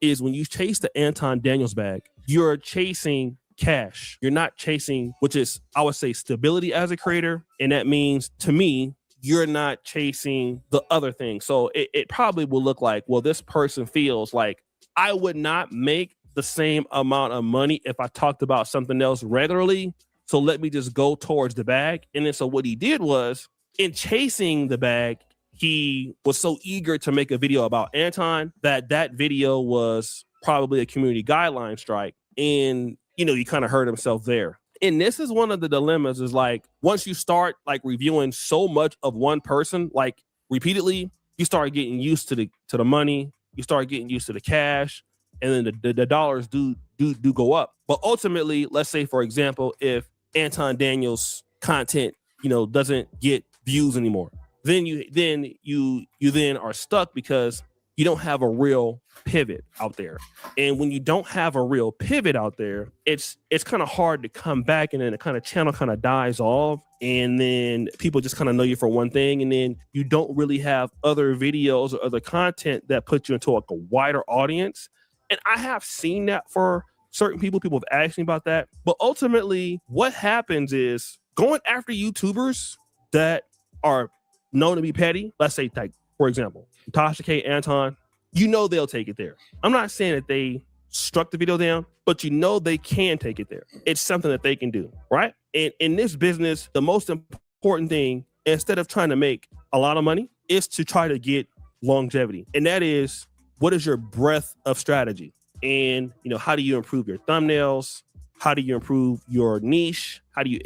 is when you chase the Anton Daniels bag, you're chasing cash. You're not chasing, which is, I would say, stability as a creator. And that means, to me, you're not chasing the other thing. So it probably will look like, well, this person feels like I would not make the same amount of money if I talked about something else regularly. So let me just go towards the bag. And then so what he did was, in chasing the bag, he was so eager to make a video about Anton that video was probably a community guideline strike. And, he kind of hurt himself there. And this is one of the dilemmas, is like, once you start like reviewing so much of one person, like repeatedly, you start getting used to the money, you start getting used to the cash, and then the dollars do go up. But ultimately, let's say, for example, if Anton Daniels content, doesn't get views anymore, then you are stuck because you don't have a real pivot out there. And when you don't have a real pivot out there, it's kind of hard to come back, and then the kind of channel kind of dies off, and then people just kind of know you for one thing, and then you don't really have other videos or other content that put you into like a wider audience. And I have seen that for certain people. People have asked me about that. But ultimately, what happens is going after YouTubers that are known to be petty. Let's say, like, for example, Tasha K, Anton, they'll take it there. I'm not saying that they struck the video down, but they can take it there. It's something that they can do, right? And in this business, the most important thing, instead of trying to make a lot of money, is to try to get longevity. And that is, what is your breadth of strategy? And, how do you improve your thumbnails? How do you improve your niche? How do you...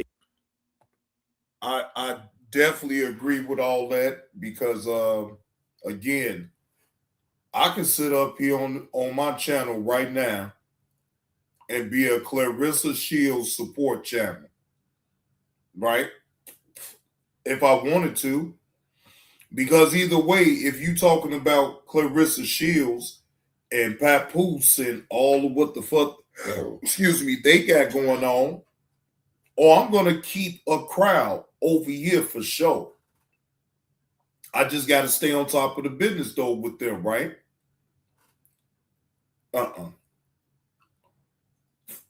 I definitely agree with all that, because again, I can sit up here on my channel right now and be a Clarissa Shields support channel, right? If I wanted to. Because either way, if you talking about Clarissa Shields and Papoose and all of what the fuck, excuse me, they got going on, or I'm going to keep a crowd over here for sure. I just got to stay on top of the business though with them, right? I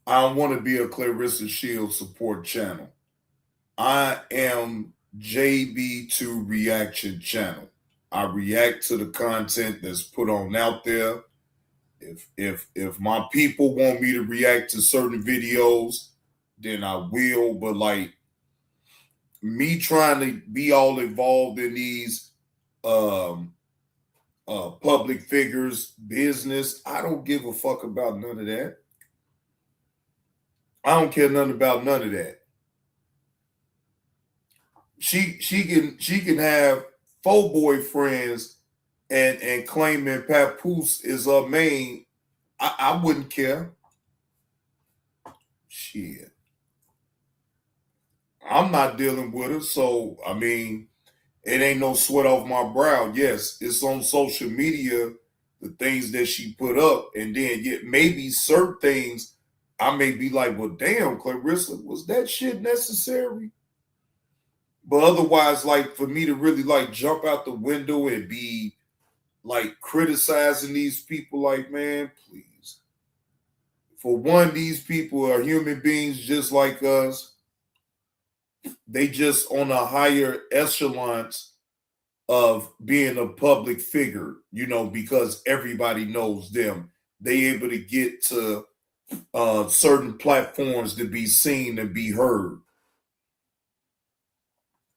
don't want to be a Clarissa Shields support channel. I am JB2 Reaction Channel. I react to the content that's put on out there. If my people want me to react to certain videos, then I will. But like me trying to be all involved in these public figures business, I don't give a fuck about none of that. I don't care nothing about none of that. She can have 4 boyfriends and claiming Papoose is her main. I wouldn't care. Shit. I'm not dealing with her, so I mean, it ain't no sweat off my brow. Yes, it's on social media, the things that she put up, and then maybe certain things I may be like, well, damn, Clarissa, was that shit necessary? But otherwise, like for me to really like jump out the window and be like criticizing these people, like, man, please. For one, these people are human beings just like us. They just on a higher echelons of being a public figure, you know, because everybody knows them. They able to get to certain platforms to be seen and be heard.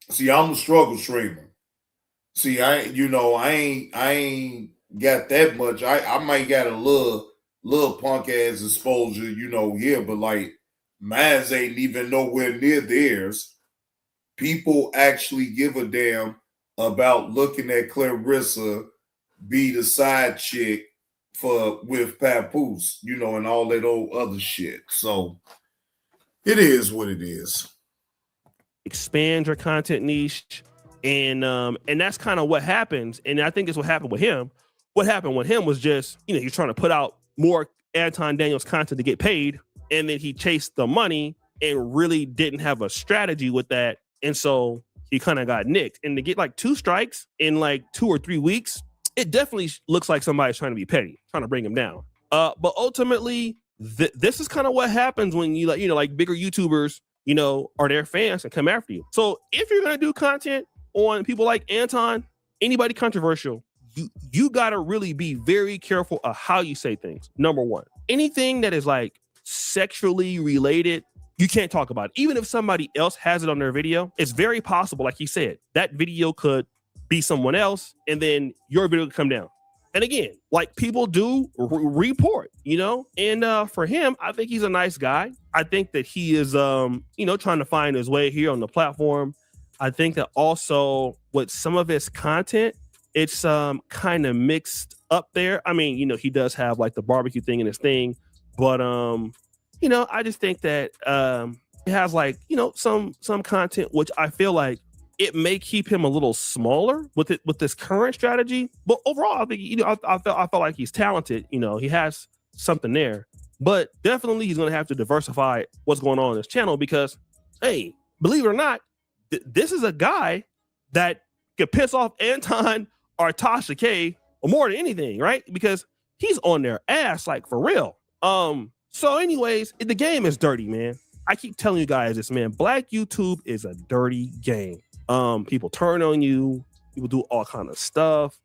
See, I'm a struggle streamer. See, I ain't got that much. I might got a little punk ass exposure, you know, here, but like mine ain't even nowhere near theirs. People actually give a damn about looking at Clarissa be the side chick with Papoose, you know, and all that old other shit. So it is what it is. Expand your content niche, and that's kind of what happens. And I think it's what happened with him. What happened with him was just, you know, he's trying to put out more Anton Daniels content to get paid, and then he chased the money and really didn't have a strategy with that, and so he kind of got nicked. And to get like 2 strikes in like 2 or 3 weeks, it definitely looks like somebody's trying to be petty, trying to bring him down. But ultimately, this is kind of what happens when you like, you know, like bigger YouTubers, you know, are their fans and come after you. So if you're gonna do content on people like Anton, anybody controversial, you gotta really be very careful of how you say things. Number one, anything that is like sexually related, you can't talk about it. Even if somebody else has it on their video, it's very possible, like he said, that video could be someone else, and then your video could come down. And again, like people do report, you know, and for him, I think he's a nice guy. I think that he is, you know, trying to find his way here on the platform. I think that also with some of his content, it's kind of mixed up there. I mean, you know, he does have like the barbecue thing in his thing, but you know, I just think that it has like, you know, some content which I feel like it may keep him a little smaller with this current strategy. But overall, I think, you know, I felt like he's talented. You know, he has something there, but definitely he's going to have to diversify what's going on his channel because, hey, believe it or not, this is a guy that could piss off Anton or Tasha K or more than anything, right? Because he's on their ass, like for real. So anyways, the game is dirty, man. I keep telling you guys this, man. Black YouTube is a dirty game. People turn on you, people do all kind of stuff,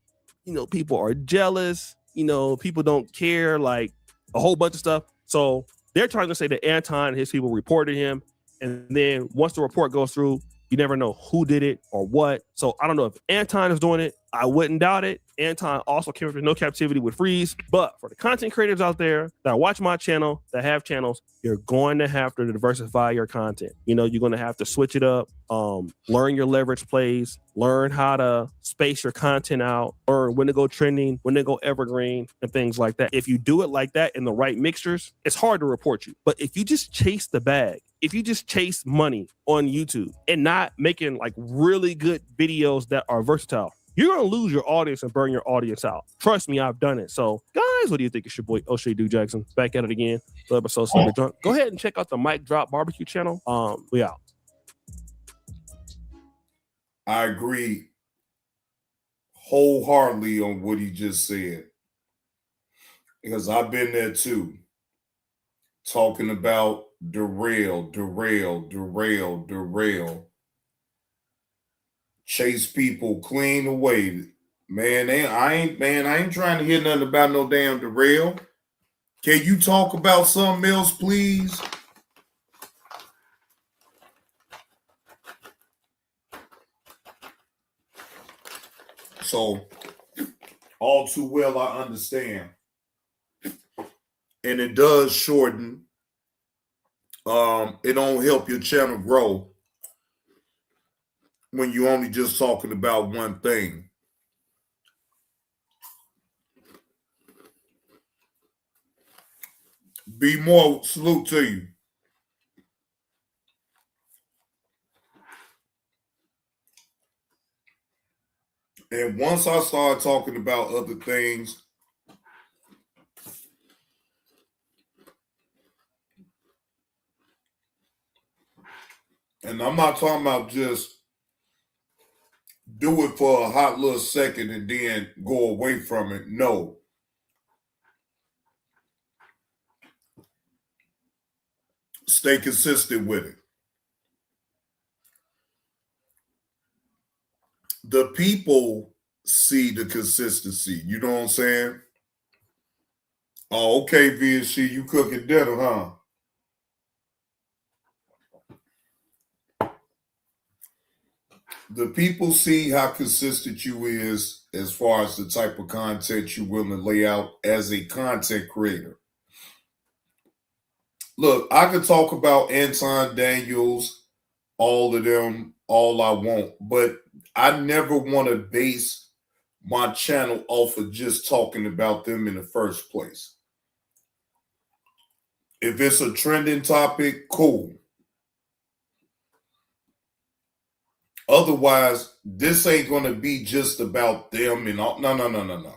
you know, people are jealous, you know, people don't care, like a whole bunch of stuff. So they're trying to say that Anton and his people reported him, and then once the report goes through, You never know who did it or what. So I don't know if Anton is doing it. I wouldn't doubt it. Anton also came up with No Captivity with Freeze. But for the content creators out there that watch my channel, that have channels, you're going to have to diversify your content. You know, you're going to have to switch it up, learn your leverage plays, learn how to space your content out, learn when to go trending, when to go evergreen, and things like that. If you do it like that in the right mixtures, it's hard to report you. But if you just chase the bag, if you just chase money on YouTube and not making like really good videos that are versatile, you're going to lose your audience and burn your audience out. Trust me, I've done it. So, guys, what do you think? It's your boy, OShea Duke Jackson. Back at it again. Episode Drunk. Go ahead and check out the Mic Drop Barbecue channel. We out. I agree wholeheartedly on what he just said. Because I've been there too. Talking about derail. Chase people clean away. Man, I ain't trying to hear nothing about no damn derail. Can you talk about something else, please? So, all too well, I understand. And it does shorten. It don't help your channel grow when you're only just talking about one thing. Be more, salute to you. And once I started talking about other things, and I'm not talking about just do it for a hot little second and then go away from it. No. Stay consistent with it. The people see the consistency. You know what I'm saying? Oh, okay, VSC, you cooking dinner, huh? The people see how consistent you is as far as the type of content you're willing to lay out as a content creator. Look, I could talk about Anton Daniels, all of them, all I want, but I never want to base my channel off of just talking about them in the first place. If it's a trending topic, cool. Otherwise, this ain't going to be just about them and all. No.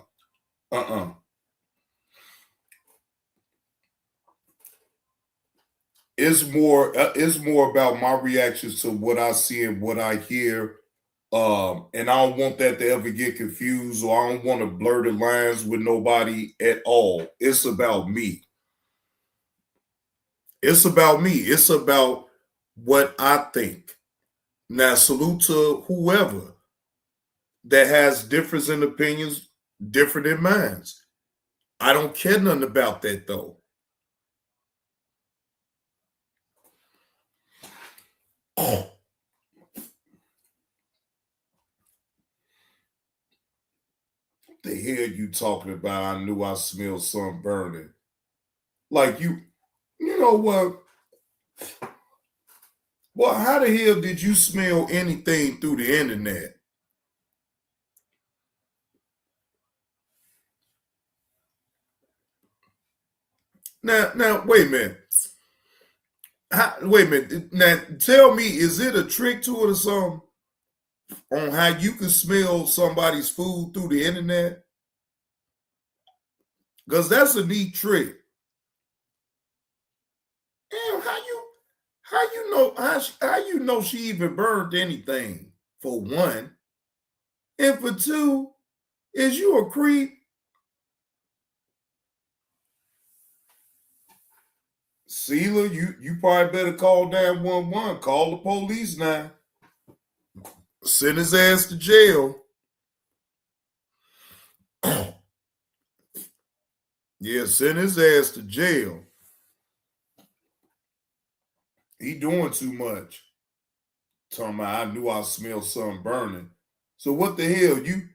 It's more about my reactions to what I see and what I hear. And I don't want that to ever get confused, or I don't want to blur the lines with nobody at all. It's about me. It's about me. It's about what I think. Now, salute to whoever that has difference in opinions, different in minds. I don't care nothing about that, though. Oh. The hell you talking about? I knew I smelled something burning. Like you know what? Well, how the hell did you smell anything through the internet? Now, wait a minute. Wait a minute. Now, tell me, is it a trick to it or something on how you can smell somebody's food through the internet? Because that's a neat trick. Damn, how you know she even burned anything, for one? And for two, is you a creep? Seela, you probably better call 911. Call the police now. Send his ass to jail. Yeah, send his ass to jail. He doing too much. Talking about I knew I smelled something burning. So what the hell? You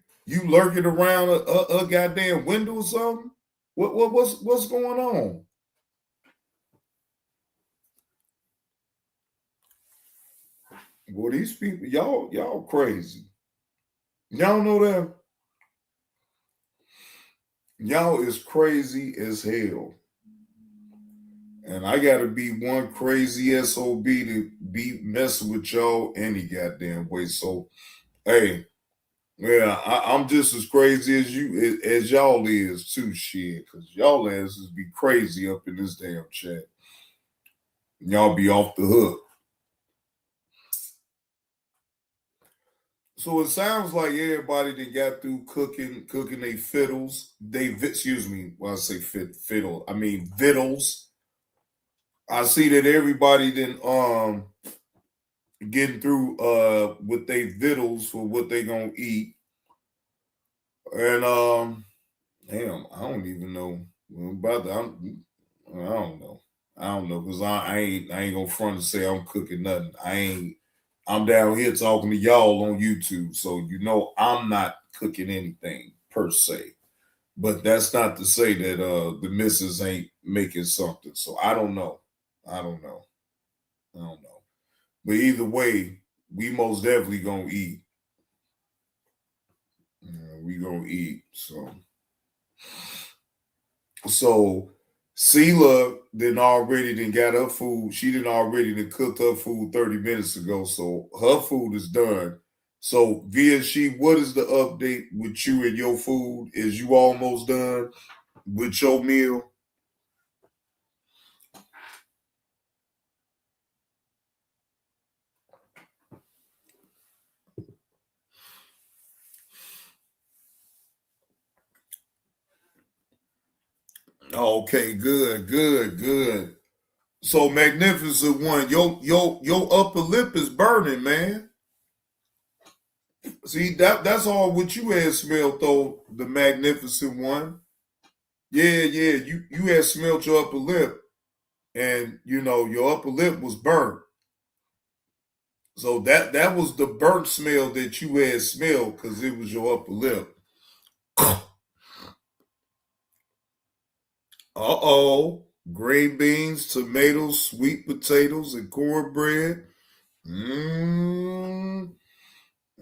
lurking around a goddamn window or something? What's going on? Boy, these people, y'all crazy. Y'all know that? Y'all is crazy as hell. And I gotta be one crazy SOB to be messing with y'all any goddamn way. So, hey, yeah, I'm just as crazy as y'all is too, shit. Cause y'all asses be crazy up in this damn chat. Y'all be off the hook. So it sounds like everybody that got through cooking they fiddles. Excuse me, when I say fiddle, I mean vittles. I see that everybody then getting through with they vittles for what they gonna eat. And damn, I don't even know about that. I don't know. I don't know because I ain't gonna front and say I'm cooking nothing. I'm down here talking to y'all on YouTube, so you know I'm not cooking anything per se. But that's not to say that the missus ain't making something. So I don't know. I don't know. But either way, we most definitely gonna eat. We gonna eat. So Sela then got her food. She didn't already cooked her food 30 minutes ago. So her food is done. So VSG, what is the update with you and your food? Is you almost done with your meal? Okay, good. So Magnificent One, your upper lip is burning, man. See, that's all what you had smelled though, the Magnificent One. Yeah, you had smelled your upper lip, and you know your upper lip was burnt. So that was the burnt smell that you had smelled because it was your upper lip. Green beans, tomatoes, sweet potatoes, and cornbread.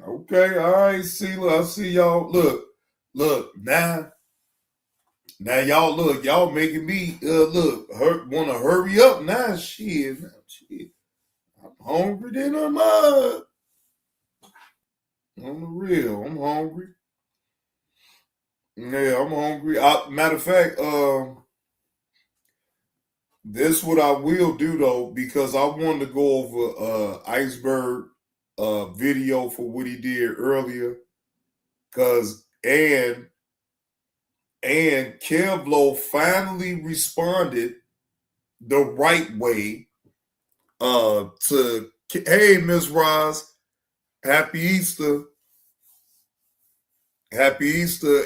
Okay, all right, Sheila. I see y'all. Look, now y'all making me want to hurry up now. Shit. I'm hungry than a mud. On the real, I'm hungry. Yeah, I'm hungry. Matter of fact, this what I will do though, because I wanted to go over Iceberg video for what he did earlier. Cause and Kevlo finally responded the right way to hey Miss Roz, happy Easter. Happy Easter,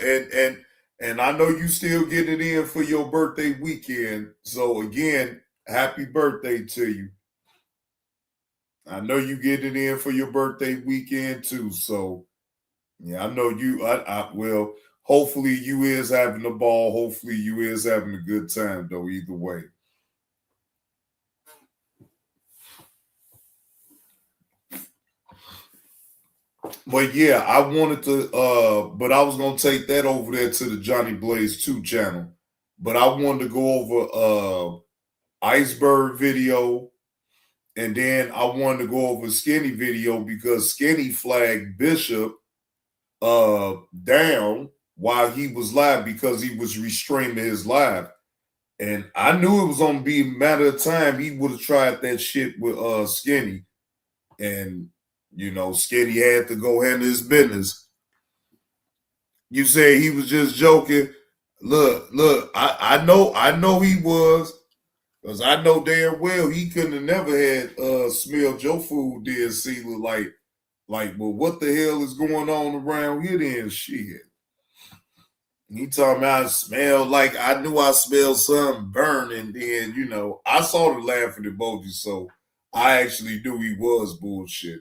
and I know you still getting it in for your birthday weekend. So again, happy birthday to you. I know you getting it in for your birthday weekend too. So yeah, I know you. Well, hopefully you is having a ball. Hopefully you is having a good time though. Either way. But yeah, I wanted to but I was gonna take that over there to the Johnny Blaze 2 channel. But I wanted to go over Iceberg video, and then I wanted to go over Skinny video because Skinny flagged Bishop down while he was live because he was restraining his live. And I knew it was gonna be a matter of time he would have tried that shit with Skinny. And you know, Skinny had to go handle his business. You say he was just joking. Look, I know he was, because I know damn well he couldn't have never had smelled your food, dear Sealer, like, well, what the hell is going on around here then? Shit. He talking about smell like I knew I smelled something burning. Then, you know, I saw the laughing emoji, so I actually knew he was bullshitting.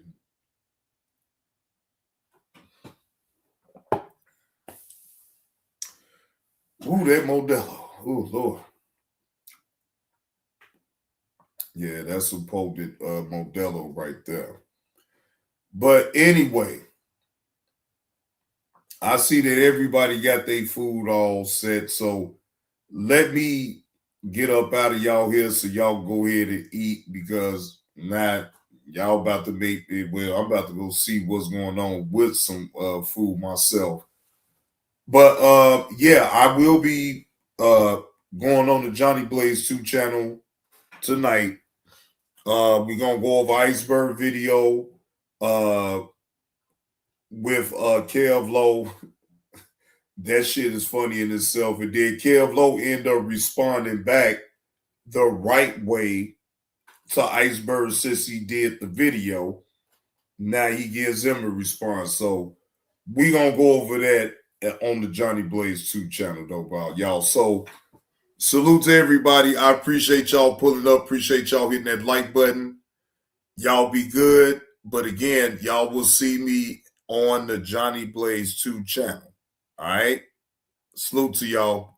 Ooh, that Modelo. Ooh, Lord. Yeah, that's a potent Modelo right there. But anyway, I see that everybody got their food all set. So let me get up out of y'all here so y'all go ahead and eat, because now y'all about to make it. Well, I'm about to go see what's going on with some food myself. But yeah, I will be going on the Johnny Blaze 2 channel tonight. We're gonna go over iceberg video with Kev Lowe. That shit is funny in itself. And then Kev Lowe end up responding back the right way to Iceberg since he did the video. Now he gives him a response. So we gonna go over that on the Johnny Blaze 2 channel though, y'all. So salute to everybody. I appreciate y'all pulling up. Appreciate y'all hitting that like button. Y'all be good. But again, y'all will see me on the Johnny Blaze 2 channel. All right. Salute to y'all.